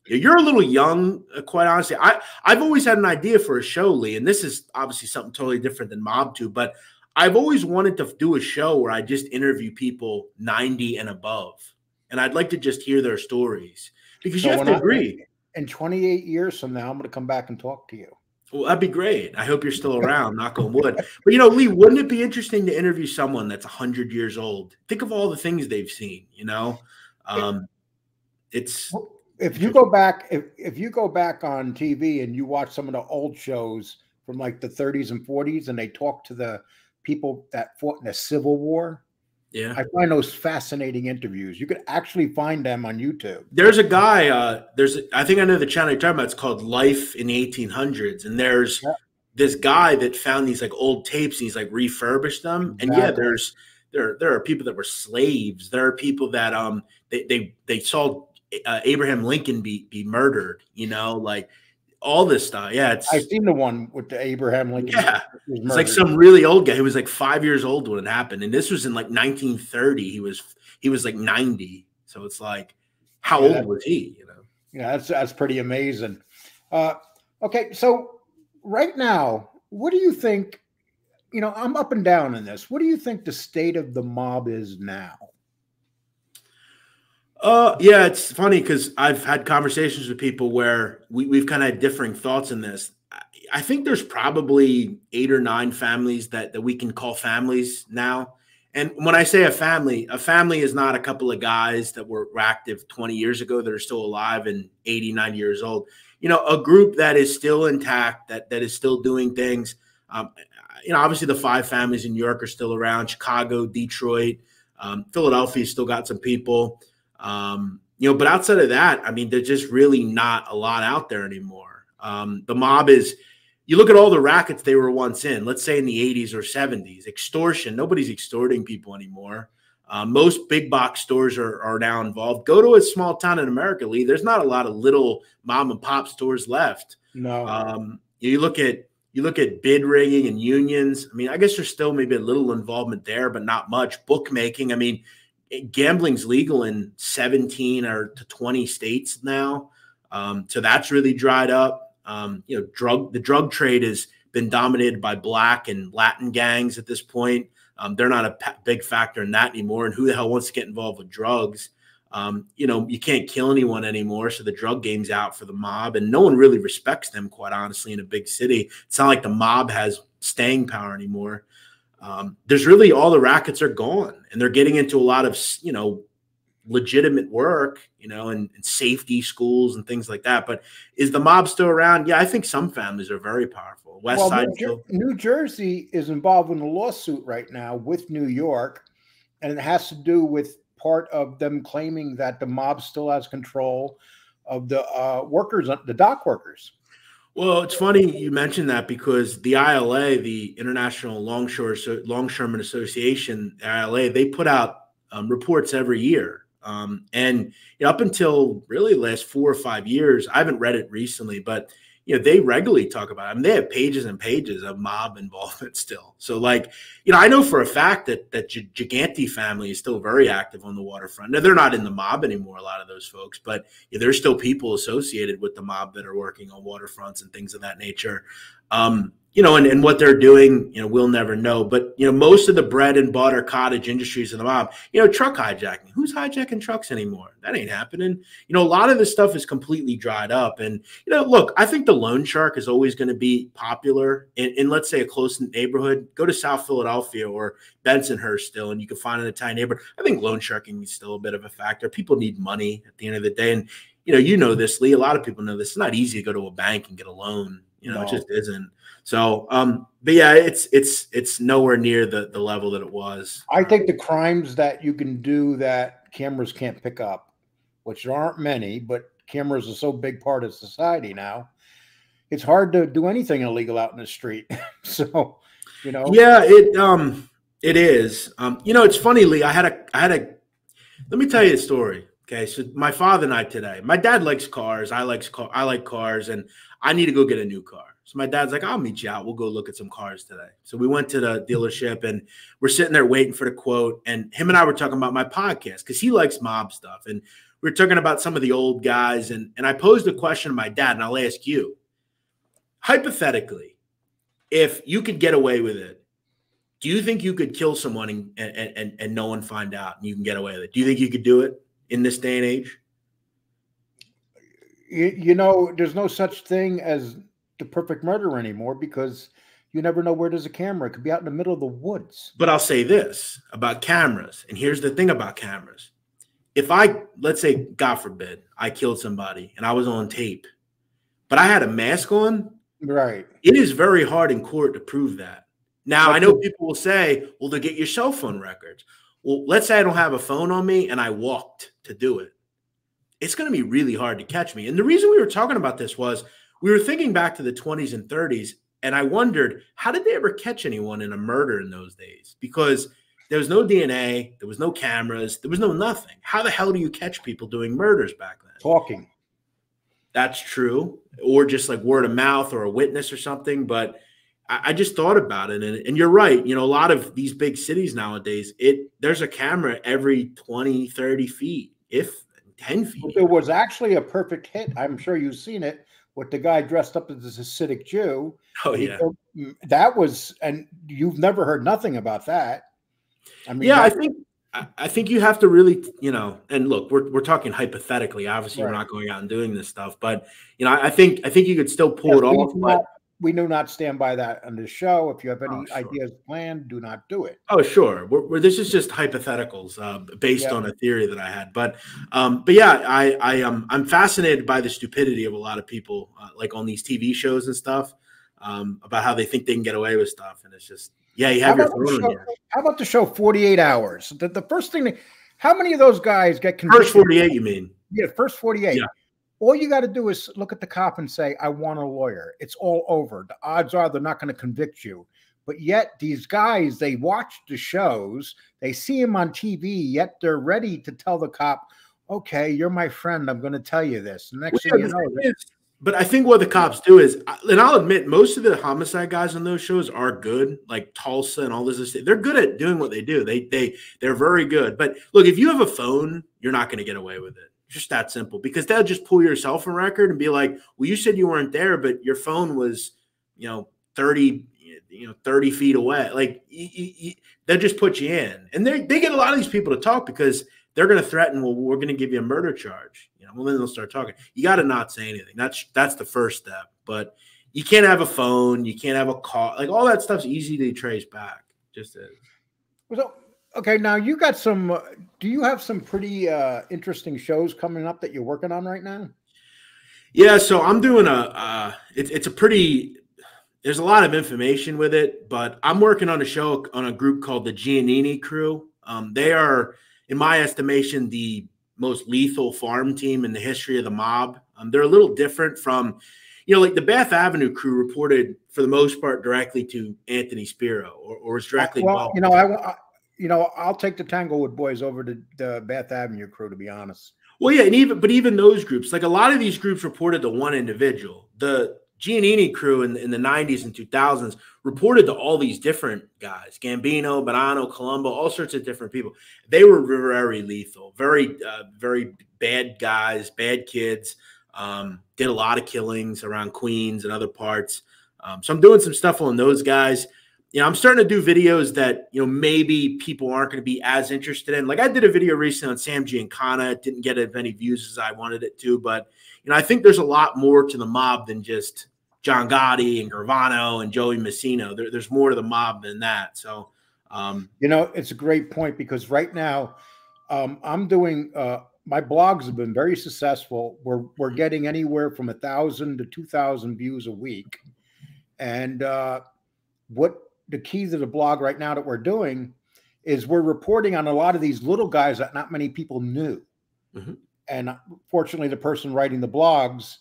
B: You're a little young, quite honestly. I've always had an idea for a show, Lee, and this is obviously something totally different than Mob 2, but I've always wanted to do a show where I just interview people 90 and above, and I'd like to just hear their stories, because you have to agree.
A: in 28 years from now, I'm going to come back and talk to you.
B: Well, that'd be great. I hope you're still around, knock on wood. But, Lee, wouldn't it be interesting to interview someone that's 100 years old? Think of all the things they've seen, It's
A: if you go back, if you go back on TV and you watch some of the old shows from like the 30s and 40s, and they talk to the people that fought in the Civil War,
B: yeah,
A: I find those fascinating interviews. You could actually find them on YouTube.
B: There's a guy, I think I know the channel you're talking about. It's called Life in the 1800s. And there's this guy that found these like old tapes and he's like refurbished them. Exactly. And yeah, there are people that were slaves. There are people that they saw Abraham Lincoln be murdered, like all this stuff. Yeah,
A: I've seen the one with the Abraham Lincoln.
B: Yeah, it's like some really old guy. He was like 5 years old when it happened, and this was in like 1930. He was like 90. So it's like, how old was he?
A: Yeah, that's pretty amazing. Okay, so right now, what do you think? I'm up and down in this. What do you think the state of the mob is now?
B: Yeah, it's funny because I've had conversations with people where we've kind of had differing thoughts in this. I think there's probably 8 or 9 families that we can call families now. And when I say a family is not a couple of guys that were active 20 years ago that are still alive and 80, 90 years old. A group that is still intact, that is still doing things. Obviously the 5 families in New York are still around. Chicago, Detroit, Philadelphia still got some people. But outside of that, there's just really not a lot out there anymore. The mob is, you look at all the rackets they were once in, let's say in the 80s or 70s, extortion, nobody's extorting people anymore. Most big box stores are now involved. Go to a small town in America, Lee, there's not a lot of little mom and pop stores left.
A: No.
B: You look at bid rigging and unions. I guess there's still maybe a little involvement there, but not much. Bookmaking. Gambling's legal in 17 or to 20 states now. So that's really dried up. The drug trade has been dominated by Black and Latin gangs at this point. They're not a big factor in that anymore. And who the hell wants to get involved with drugs? You can't kill anyone anymore. So the drug game's out for the mob, and no one really respects them, quite honestly, in a big city. It's not like the mob has staying power anymore. There's really, all the rackets are gone, and they're getting into a lot of, legitimate work, and safety schools and things like that. But is the mob still around? Yeah, I think some families are very powerful. West Side.
A: New Jersey is involved in a lawsuit right now with New York, and it has to do with part of them claiming that the mob still has control of the workers, the dock workers.
B: Well, it's funny you mentioned that because the ILA, the International Longshoremen Association, the ILA, they put out reports every year. And up until really the last 4 or 5 years, I haven't read it recently, but they regularly talk about it. They have pages and pages of mob involvement still. So I know for a fact that Giannini family is still very active on the waterfront. Now, they're not in the mob anymore, a lot of those folks, but there's still people associated with the mob that are working on waterfronts and things of that nature. And what they're doing, we'll never know. But, most of the bread and butter cottage industries of the mob, truck hijacking. Who's hijacking trucks anymore? That ain't happening. A lot of this stuff is completely dried up. And, look, I think the loan shark is always going to be popular in, let's say, a close-knit neighborhood. Go to South Philadelphia or Bensonhurst still, and you can find an Italian neighborhood. I think loan sharking is still a bit of a factor. People need money at the end of the day. And, this, Lee, a lot of people know this. It's not easy to go to a bank and get a loan. No. It just isn't. So, but yeah, it's nowhere near the level that it was.
A: I think the crimes that you can do that cameras can't pick up, which there aren't many, but cameras are so big part of society now, it's hard to do anything illegal out in the street. So,
B: Yeah, it is. It's funny, Lee, I had a, let me tell you a story. Okay. So my father and I today, my dad likes cars. I like cars, and I need to go get a new car. So my dad's like, I'll meet you out. We'll go look at some cars today. So we went to the dealership, and we're sitting there waiting for the quote. And him and I were talking about my podcast because he likes mob stuff. And we were talking about some of the old guys. And I posed a question to my dad, and I'll ask you. Hypothetically, if you could get away with it, do you think you could kill someone and no one find out and you can get away with it? Do you think you could do it in this day and age?
A: You know, there's no such thing as the perfect murder anymore because you never know where there's a camera. It could be out in the middle of the woods.
B: But I'll say this about cameras, and here's the thing about cameras. If let's say, God forbid, I killed somebody and I was on tape, but I had a mask on,
A: Right.
B: it is very hard in court to prove that. Now, I know people will say, well, to get your cell phone records. Well, let's say I don't have a phone on me and I walked to do it. It's going to be really hard to catch me. And the reason we were talking about this was we were thinking back to the 20s and 30s, and I wondered, how did they ever catch anyone in a murder in those days? Because there was no DNA, there was no cameras, there was no nothing. How the hell do you catch people doing murders back then?
A: Talking.
B: That's true. Or just like word of mouth or a witness or something. But I just thought about it. And you're right. You know, a lot of these big cities nowadays, there's a camera every 20, 30 feet, if 10 feet.
A: There was actually a perfect hit. I'm sure you've seen it with the guy dressed up as a Hasidic Jew.
B: Oh, yeah.
A: That was, and you've never heard nothing about that. I mean,
B: yeah, I think you have to really, you know, and look, we're talking hypothetically. Obviously,
A: right.
B: We're not going out and doing this stuff, but you know, I think you could still pull it off.
A: We do not stand by that on the show. If you have any ideas planned, do not do it.
B: Oh, sure. This is just hypotheticals based on a theory that I had. But yeah, I'm fascinated by the stupidity of a lot of people, like on these TV shows and stuff, about how they think they can get away with stuff, and it's just. Yeah, you have your phone on here.
A: How about the show 48 Hours? The first thing, how many of those guys get convicted?
B: First 48, you mean?
A: Yeah, first 48. Yeah. All you got to do is look at the cop and say, I want a lawyer. It's all over. The odds are they're not going to convict you. But yet these guys, they watch the shows, they see him on TV, yet they're ready to tell the cop, okay, you're my friend. I'm going to tell you this. Next thing you know.
B: But I think what the cops do is, and I'll admit, most of the homicide guys on those shows are good, like Tulsa and all this. They're good at doing what they do. They're very good. But look, if you have a phone, you're not going to get away with it. It's just that simple, because they'll just pull your cell phone record and be like, well, you said you weren't there, but your phone was, 30 feet away. Like they'll just put you in, and they get a lot of these people to talk because they're going to threaten, well, we're going to give you a murder charge. Well, then they'll start talking. You got to not say anything. That's the first step. But you can't have a phone. You can't have a call. Like all that stuff's easy to trace back. Just is. So,
A: okay, now you got some. Do you have some pretty interesting shows coming up that you're working on right now?
B: Yeah, so I'm doing it's a pretty. There's a lot of information with it, but I'm working on a show on a group called the Giannini Crew. They are, in my estimation, the most lethal farm team in the history of the mob. They're a little different from, like the Bath Avenue Crew reported for the most part directly to Anthony Spiro, or was directly involved.
A: I'll take the Tanglewood boys over to the Bath Avenue Crew, to be honest.
B: Well, yeah, and even those groups, like a lot of these groups reported to one individual. The Giannini Crew in the 90s and 2000s reported to all these different guys, Gambino, Bonanno, Colombo, all sorts of different people. They were very lethal, very bad guys, bad kids, did a lot of killings around Queens and other parts. So I'm doing some stuff on those guys. I'm starting to do videos that, maybe people aren't going to be as interested in. Like I did a video recently on Sam Giancana. It didn't get as many views as I wanted it to, but, I think there's a lot more to the mob than just John Gotti and Gravano and Joey Messino. There's more to the mob than that. So,
A: it's a great point, because right now I'm doing my blogs have been very successful. We're getting anywhere from 1,000 to 2,000 views a week. And what the key to the blog right now that we're doing is we're reporting on a lot of these little guys that not many people knew. Mm-hmm. And fortunately, the person writing the blogs,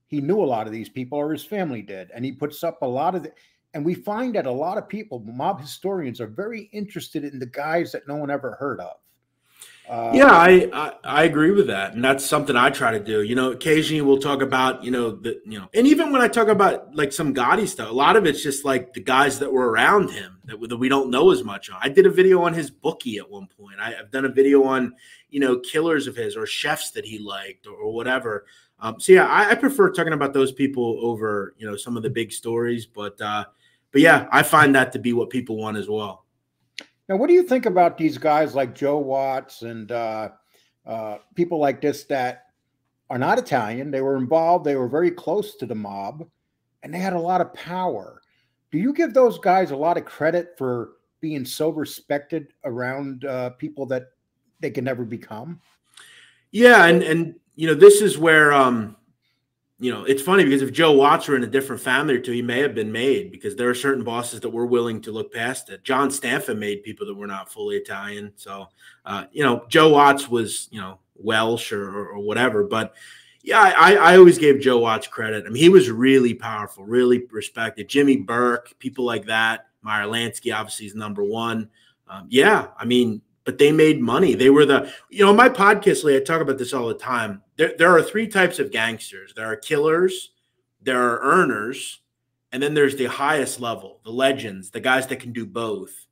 A: he knew a lot of these people, or his family did. And he puts up a lot of and we find that a lot of people, mob historians, are very interested in the guys that no one ever heard of.
B: Yeah, I agree with that. And that's something I try to do. Occasionally we'll talk about, and even when I talk about like some Gotti stuff, a lot of it's just like the guys that were around him that we don't know as much on. I did a video on his bookie at one point. I've done a video on, killers of his or chefs that he liked or whatever. So yeah, I prefer talking about those people over, some of the big stories, but yeah, I find that to be what people want as well.
A: Now, what do you think about these guys like Joe Watts and people like this that are not Italian. They were involved. They were very close to the mob, and they had a lot of power. Do you give those guys a lot of credit for being so respected around people that they can never become?
B: Yeah, and this is where it's funny because if Joe Watts were in a different family or two, he may have been made, because there are certain bosses that were willing to look past it. John Stanfa made people that were not fully Italian. So, Joe Watts was, Welsh or whatever. But yeah, I always gave Joe Watts credit. I mean, he was really powerful, really respected. Jimmy Burke, people like that. Meyer Lansky obviously is number one. But they made money. They were my podcast, Lee, I talk about this all the time. There are three types of gangsters. There are killers, there are earners, and then there's the highest level, the legends, the guys that can do both.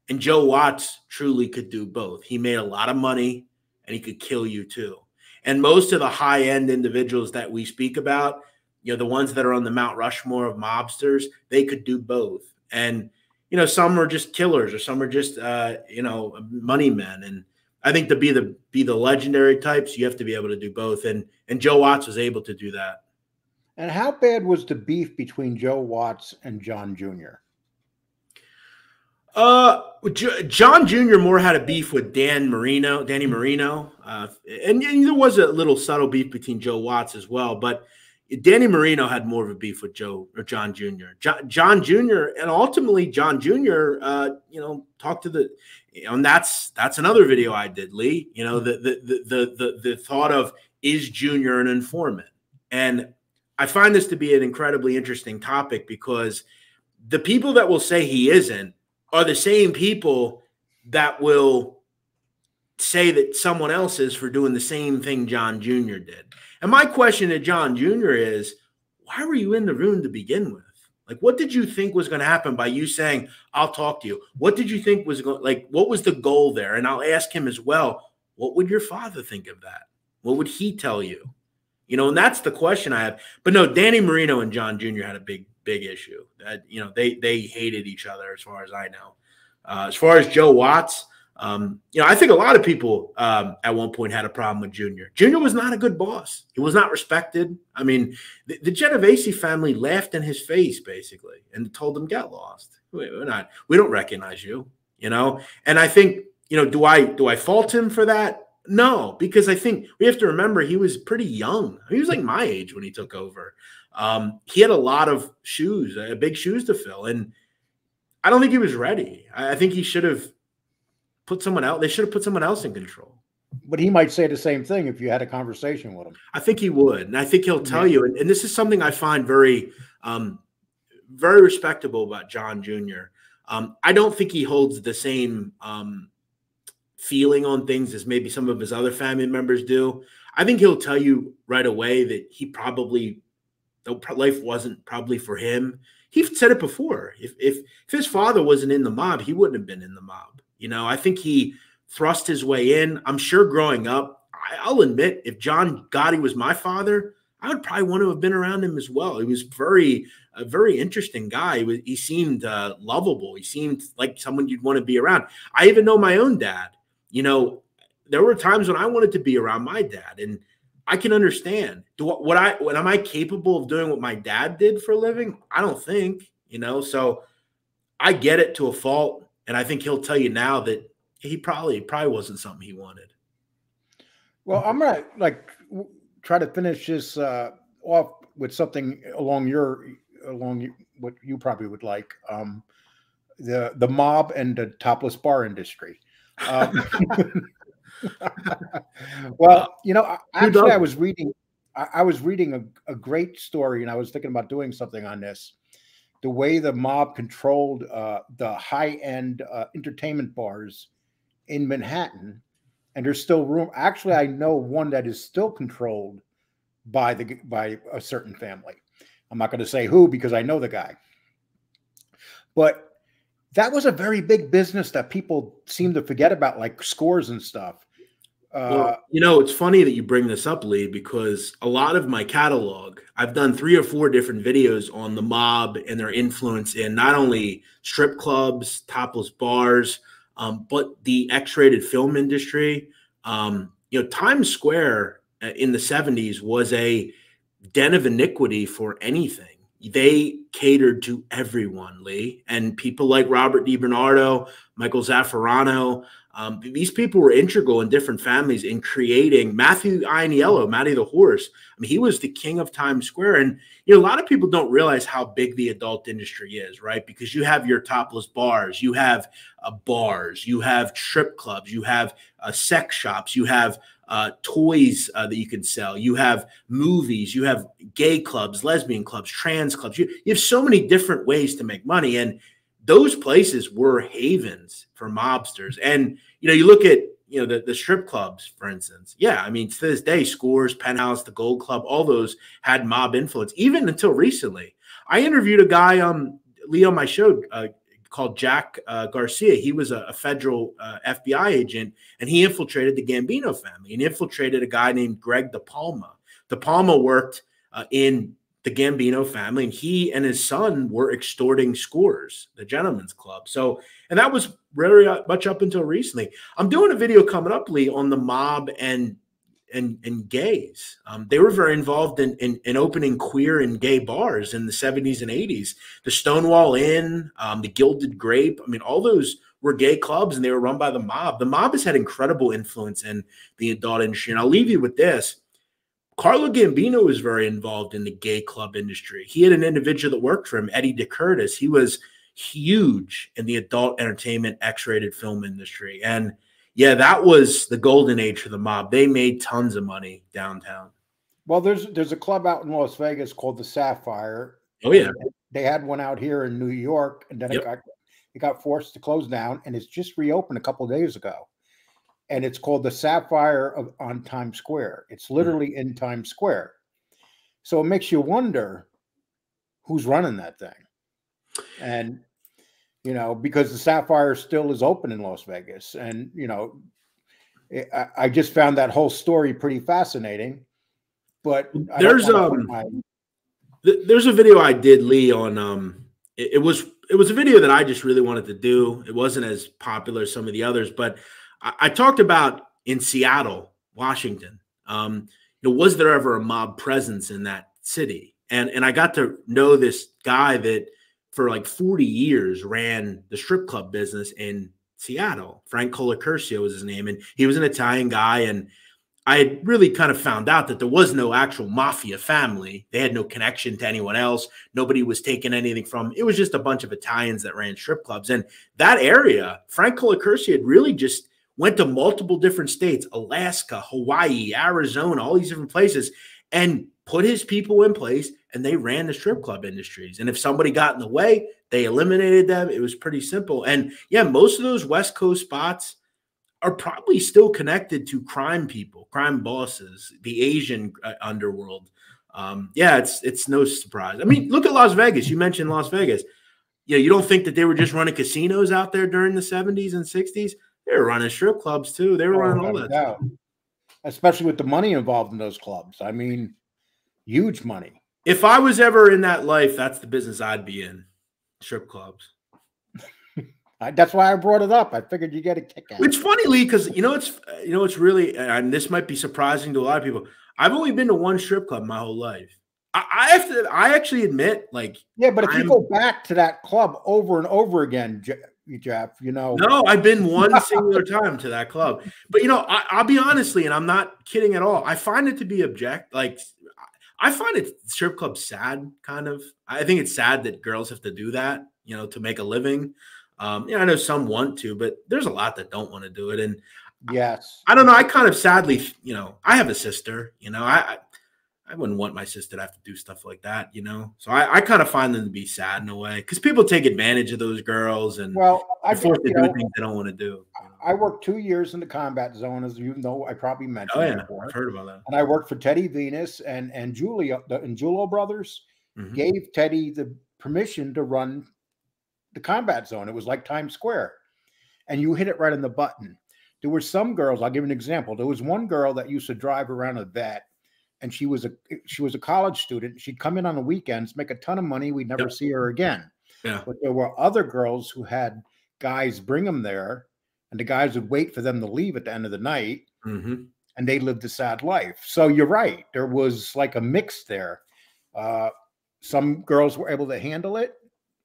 B: And Joe Watts truly could do both. He made a lot of money, and he could kill you too. And most of the high-end individuals that we speak about, the ones that are on the Mount Rushmore of mobsters, they could do both. And some are just killers, or some are just money men. And I think to be the legendary types, you have to be able to do both. And Joe Watts was able to do that.
A: And how bad was the beef between Joe Watts and John Jr.?
B: John Jr. more had a beef with Danny Marino, and there was a little subtle beef between Joe Watts as well. But Danny Marino had more of a beef with John Jr. John Jr. and ultimately John Jr. Talked to and that's another video I did, Lee. The thought of, is Jr. an informant? And I find this to be an incredibly interesting topic, because the people that will say he isn't are the same people that will say that someone else is for doing the same thing John Jr. did. And my question to John Jr. is, why were you in the room to begin with? Like, what did you think was going to happen by you saying, I'll talk to you? What did you think was going, what was the goal there? And I'll ask him as well, what would your father think of that? What would he tell you? And that's the question I have. But no, Danny Marino and John Jr. had a big issue. They hated each other, as far as I know. As far as Joe Watts, I think a lot of people at one point had a problem with Junior. Junior was not a good boss. He was not respected. I mean, the Genovese family laughed in his face, basically, and told him, get lost. We don't recognize you, And I think, do I fault him for that? No, because I think we have to remember he was pretty young. He was like my age when he took over. He had a lot of big shoes to fill, and I don't think he was ready. I think he should have put someone out. They should have put someone else in control.
A: But he might say the same thing if you had a conversation with him.
B: I think he would, and I think he'll tell you. And this is something I find very, very respectable about John Jr. I don't think he holds the same feeling on things as maybe some of his other family members do. I think he'll tell you right away that life wasn't probably for him. He said it before. If his father wasn't in the mob, he wouldn't have been in the mob. I think he thrust his way in. I'm sure growing up, I'll admit, if John Gotti was my father, I would probably want to have been around him as well. He was a very interesting guy. He seemed lovable. He seemed like someone you'd want to be around. I even know my own dad. There were times when I wanted to be around my dad, and I can understand. Am I capable of doing what my dad did for a living? I don't think, so I get it to a fault. And I think he'll tell you now that he probably wasn't something he wanted.
A: Well, I'm going to try to finish this off with something along what you probably would like. The mob and the topless bar industry. Well, actually I was reading a great story, and I was thinking about doing something on this. The way the mob controlled the high-end entertainment bars in Manhattan, and there's still room. Actually, I know one that is still controlled by a certain family. I'm not going to say who because I know the guy. But that was a very big business that people seem to forget about, like scores and stuff.
B: Well, it's funny that you bring this up, Lee, because a lot of my catalog, I've done 3 or 4 different videos on the mob and their influence in not only strip clubs, topless bars, but the X-rated film industry. Times Square in the 70s was a den of iniquity for anything. They catered to everyone, Lee, and people like Robert DiBernardo, Michael Zaffarano. These people were integral in different families in creating Matthew Ianiello, Matty the Horse. I mean, he was the king of Times Square. And, you know, a lot of people don't realize how big the adult industry is, right? Because you have your topless bars, you have bars, you have strip clubs, you have sex shops, you have toys that you can sell, you have movies, you have gay clubs, lesbian clubs, trans clubs. You have so many different ways to make money. And those places were havens for mobsters. And, you know, you look at, you know, the strip clubs, for instance. Yeah, I mean, to this day, Scores, Penthouse, the Gold Club, all those had mob influence, even until recently. I interviewed a guy, Lee, on my show called Jack Garcia. He was a federal FBI agent, and he infiltrated the Gambino family and infiltrated a guy named Greg De Palma. De Palma worked in the Gambino family, and he and his son were extorting Scores, the gentleman's club. So, and that was very much up until recently. I'm doing a video coming up, Lee, on the mob and gays. They were very involved in opening queer and gay bars in the 70s and 80s. The Stonewall Inn, the Gilded Grape. I mean, all those were gay clubs, and they were run by the mob. The mob has had incredible influence in the adult industry. And I'll leave you with this. Carlo Gambino was very involved in the gay club industry. He had an individual that worked for him, Eddie DeCurtis. He was huge in the adult entertainment X-rated film industry. And yeah, that was the golden age for the mob. They made tons of money downtown.
A: Well, there's a club out in Las Vegas called the Sapphire.
B: Oh, yeah.
A: They had one out here in New York, and then it got forced to close down, and it's just reopened a couple of days ago. And it's called the Sapphire on Times Square. It's literally in Times Square. So it makes you wonder who's running that thing. And, you know, because the Sapphire still is open in Las Vegas. And, you know, I just found that whole story pretty fascinating. But there's
B: a video I did, Lee, on it was a video that I just really wanted to do. It wasn't as popular as some of the others, but I talked about in Seattle, Washington. You know, was there ever a mob presence in that city? And I got to know this guy that for like 40 years ran the strip club business in Seattle. Frank Colicurcio was his name, and he was an Italian guy. And I had really kind of found out that there was no actual mafia family. They had no connection to anyone else. Nobody was taking anything from them. It was just a bunch of Italians that ran strip clubs. And that area, Frank Colicurcio had really just went to multiple different states, Alaska, Hawaii, Arizona, all these different places, and put his people in place, and they ran the strip club industries. And if somebody got in the way, they eliminated them. It was pretty simple. And yeah, most of those West Coast spots are probably still connected to crime people, crime bosses, the Asian underworld. Yeah, it's no surprise. I mean, look at Las Vegas. You mentioned Las Vegas. Yeah, you don't think that they were just running casinos out there during the 70s and 60s? They were running strip clubs too. They were running all that stuff.
A: Especially with the money involved in those clubs. I mean, huge money.
B: If I was ever in that life, that's the business I'd be in. Strip clubs.
A: That's why I brought it up. I figured you get a kick out.
B: It's funny, Lee, because it's really, and this might be surprising to a lot of people. I've only been to one strip club my whole life. I actually admit, like,
A: yeah, but if you go back to that club over and over again, Jeff, you know.
B: No, I've been one singular time to that club. But, you know, I'll be honestly, and I'm not kidding at all, I find it to be I find it strip club sad, kind of. I think it's sad that girls have to do that, you know, to make a living. I know some want to, but there's a lot that don't want to do it. And
A: yes,
B: I don't know. I kind of sadly, you know, I have a sister, you know, I wouldn't want my sister to have to do stuff like that, you know? So I kind of find them to be sad in a way because people take advantage of those girls and
A: I
B: force to do things they don't want to do.
A: You know? I worked 2 years in the combat zone, as you know, I probably mentioned.
B: Oh, yeah. Before. I've heard about that.
A: And I worked for Teddy Venus and Julia, and Julo Brothers gave Teddy the permission to run the combat zone. It was like Times Square. And you hit it right on the button. There were some girls, I'll give you an example. There was one girl that used to drive around a vet. And she was a college student. She'd come in on the weekends, make a ton of money. We'd never see her again.
B: Yeah.
A: But there were other girls who had guys bring them there, and the guys would wait for them to leave at the end of the night. and they lived a sad life. So you're right. There was like a mix there. Some girls were able to handle it,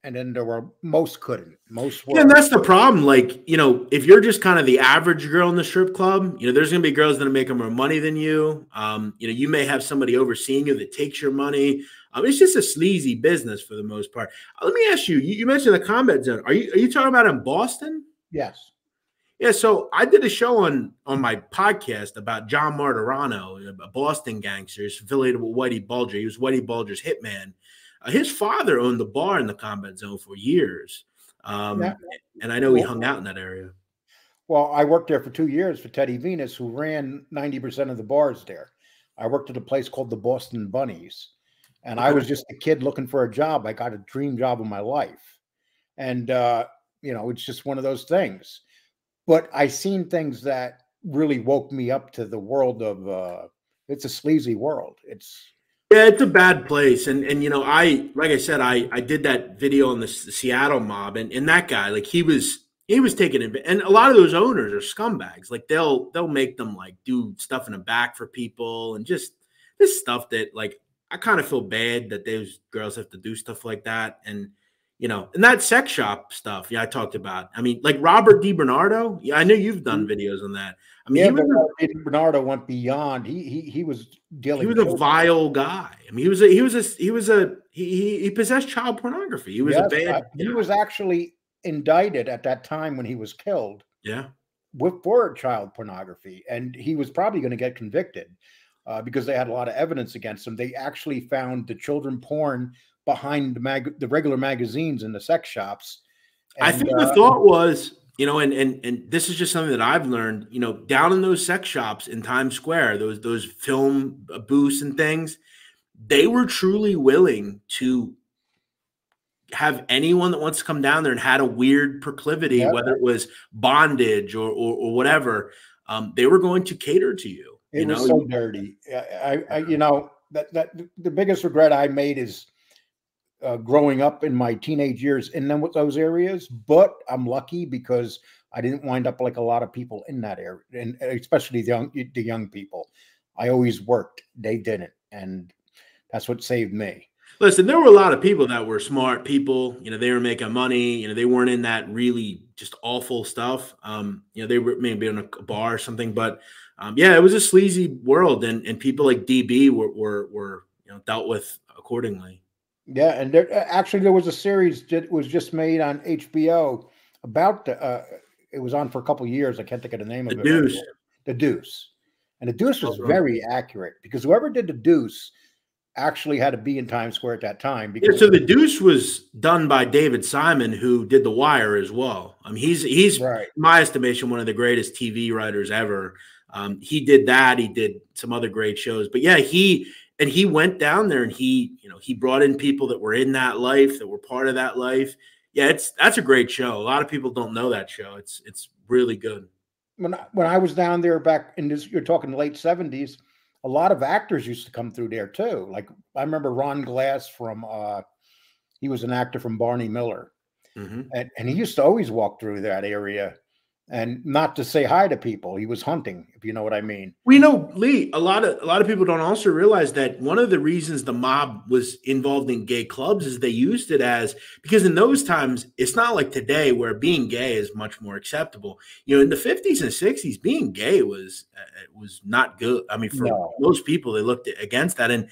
A: and then most couldn't. Most were.
B: Yeah, and that's the problem. Like, if you're just kind of the average girl in the strip club, there's going to be girls that are making more money than you. You may have somebody overseeing you that takes your money. It's just a sleazy business for the most part. Let me ask you, you mentioned the Combat Zone. Are you talking about in Boston?
A: Yes.
B: Yeah, so I did a show on my podcast about John Martirano, Boston Gangsters, affiliated with Whitey Bulger. He was Whitey Bulger's hitman. His father owned the bar in the Combat Zone for years, and I know he hung out in that area.
A: Well, I worked there for 2 years for Teddy Venus, who ran 90% of the bars there. I worked at a place called the Boston Bunnies, and I was just a kid looking for a job. I got a dream job of my life, and it's just one of those things. But I seen things that really woke me up to the world of it's a sleazy world. It's
B: a bad place. And like I said, I did that video on the Seattle mob, and that guy, like he was taking it. And a lot of those owners are scumbags. Like they'll make them like do stuff in the back for people, and just this stuff that, like, I kind of feel bad that those girls have to do stuff like that. And and that sex shop stuff, I talked about. I mean, like Robert DiBernardo. Yeah, I know you've done videos on that. I mean,
A: DiBernardo went beyond. He was dealing.
B: He was a vile guy. I mean, he possessed child pornography. He was a bad.
A: He was actually indicted at that time when he was killed.
B: Yeah,
A: for child pornography, and he was probably going to get convicted because they had a lot of evidence against him. They actually found the children porn behind the regular magazines in the sex shops.
B: And I think the thought was, and this is just something that I've learned, down in those sex shops in Times Square, those film booths and things, they were truly willing to have anyone that wants to come down there and had a weird proclivity, whether it was bondage or whatever, they were going to cater to you.
A: It was so dirty. That the biggest regret I made is growing up in my teenage years in those areas, but I'm lucky because I didn't wind up like a lot of people in that area, and especially the young people. I always worked; they didn't, and that's what saved me.
B: Listen, there were a lot of people that were smart people. They were making money. They weren't in that really just awful stuff. They were maybe in a bar or something, but it was a sleazy world, and people like DB were dealt with accordingly.
A: Yeah, and there was a series that was just made on HBO about it was on for a couple of years. I can't think of the name of it.
B: Deuce.
A: The Deuce. And the Deuce was very accurate because whoever did the Deuce actually had to be in Times Square at that time. Because
B: so the Deuce was done by David Simon, who did The Wire as well. I mean, he's
A: right.
B: In my estimation, one of the greatest TV writers ever. He did that. He did some other great shows. But yeah, he went down there and he brought in people that were in that life, that were part of that life. Yeah, that's a great show. A lot of people don't know that show. It's really good.
A: When I was down there back in this, you're talking the late 70s, a lot of actors used to come through there too. Like I remember Ron Glass from he was an actor from Barney Miller.
B: Mm-hmm.
A: And he used to always walk through that area. And not to say hi to people, he was hunting, if you know what I mean.
B: We know, Lee, a lot of people don't also realize that one of the reasons the mob was involved in gay clubs is they used it as, because in those times, it's not like today where being gay is much more acceptable. In the 50s and 60s, being gay was not good. I mean, for most people, they looked against that. And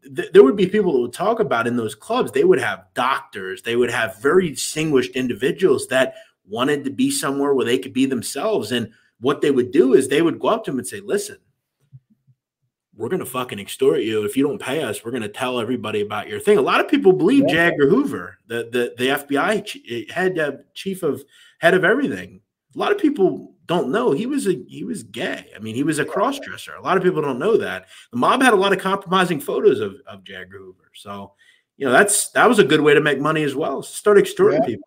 B: there would be people that would talk about in those clubs, they would have doctors, they would have very distinguished individuals that wanted to be somewhere where they could be themselves. And what they would do is they would go up to him and say, listen, we're going to fucking extort you. If you don't pay us, we're going to tell everybody about your thing. A lot of people believe J. Edgar Hoover, the FBI head of everything. A lot of people don't know he was gay. I mean, he was a cross-dresser. A lot of people don't know that. The mob had a lot of compromising photos of J. Edgar Hoover. So, that was a good way to make money as well. Start extorting people.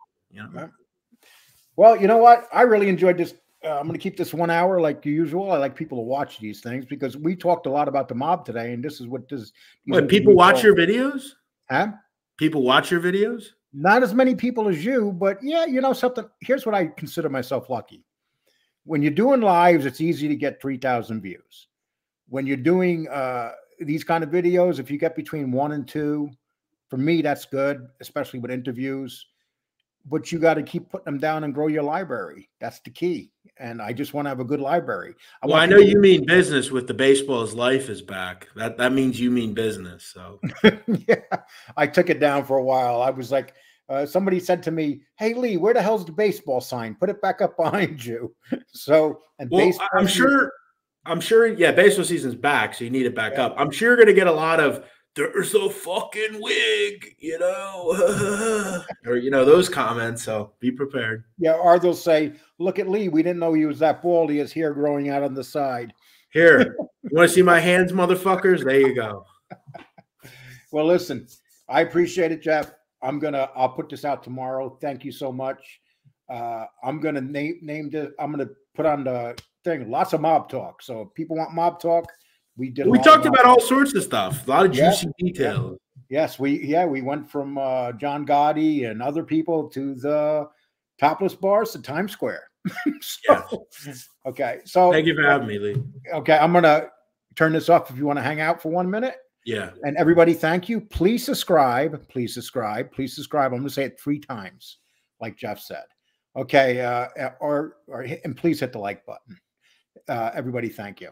A: Well, you know what? I really enjoyed this. I'm going to keep this 1 hour like usual. I like people to watch these things because we talked a lot about the mob today, and this is what this.
B: Wait, people watch your videos?
A: Huh?
B: People watch your videos?
A: Not as many people as you, but yeah, something. Here's what I consider myself lucky. when you're doing lives, it's easy to get 3,000 views. When you're doing these kind of videos, if you get between 1 and 2, for me, that's good, especially with interviews. But you got to keep putting them down and grow your library. That's the key. And I just want to have a good library.
B: I know you mean business with the Baseball is Life is back. That means you mean business. So
A: yeah, I took it down for a while. I was like, somebody said to me, "Hey Lee, where the hell's the baseball sign? Put it back up behind you." So, and baseball,
B: I'm sure. Yeah, baseball season's back, so you need it back up. I'm sure you're going to get a lot of "there's a fucking wig," or those comments. So be prepared.
A: Yeah, or they'll say, "Look at Lee. We didn't know he was that bald. He has hair growing out on the side."
B: Here, you want to see my hands, motherfuckers? There you go.
A: Well, listen, I appreciate it, Jeff. I'll put this out tomorrow. Thank you so much. I'm gonna name this. I'm gonna put on the thing. Lots of mob talk. So if people want mob talk, we
B: talked about all sorts of stuff. A lot of juicy details.
A: Yes, we went from John Gotti and other people to the topless bars to Times Square. Okay. So
B: thank you for having me, Lee.
A: Okay, I'm gonna turn this off if you want to hang out for 1 minute.
B: Yeah.
A: And everybody, thank you. Please subscribe. Please subscribe. Please subscribe. I'm going to say it 3 times, like Jeff said. Okay. And please hit the like button. Everybody, thank you.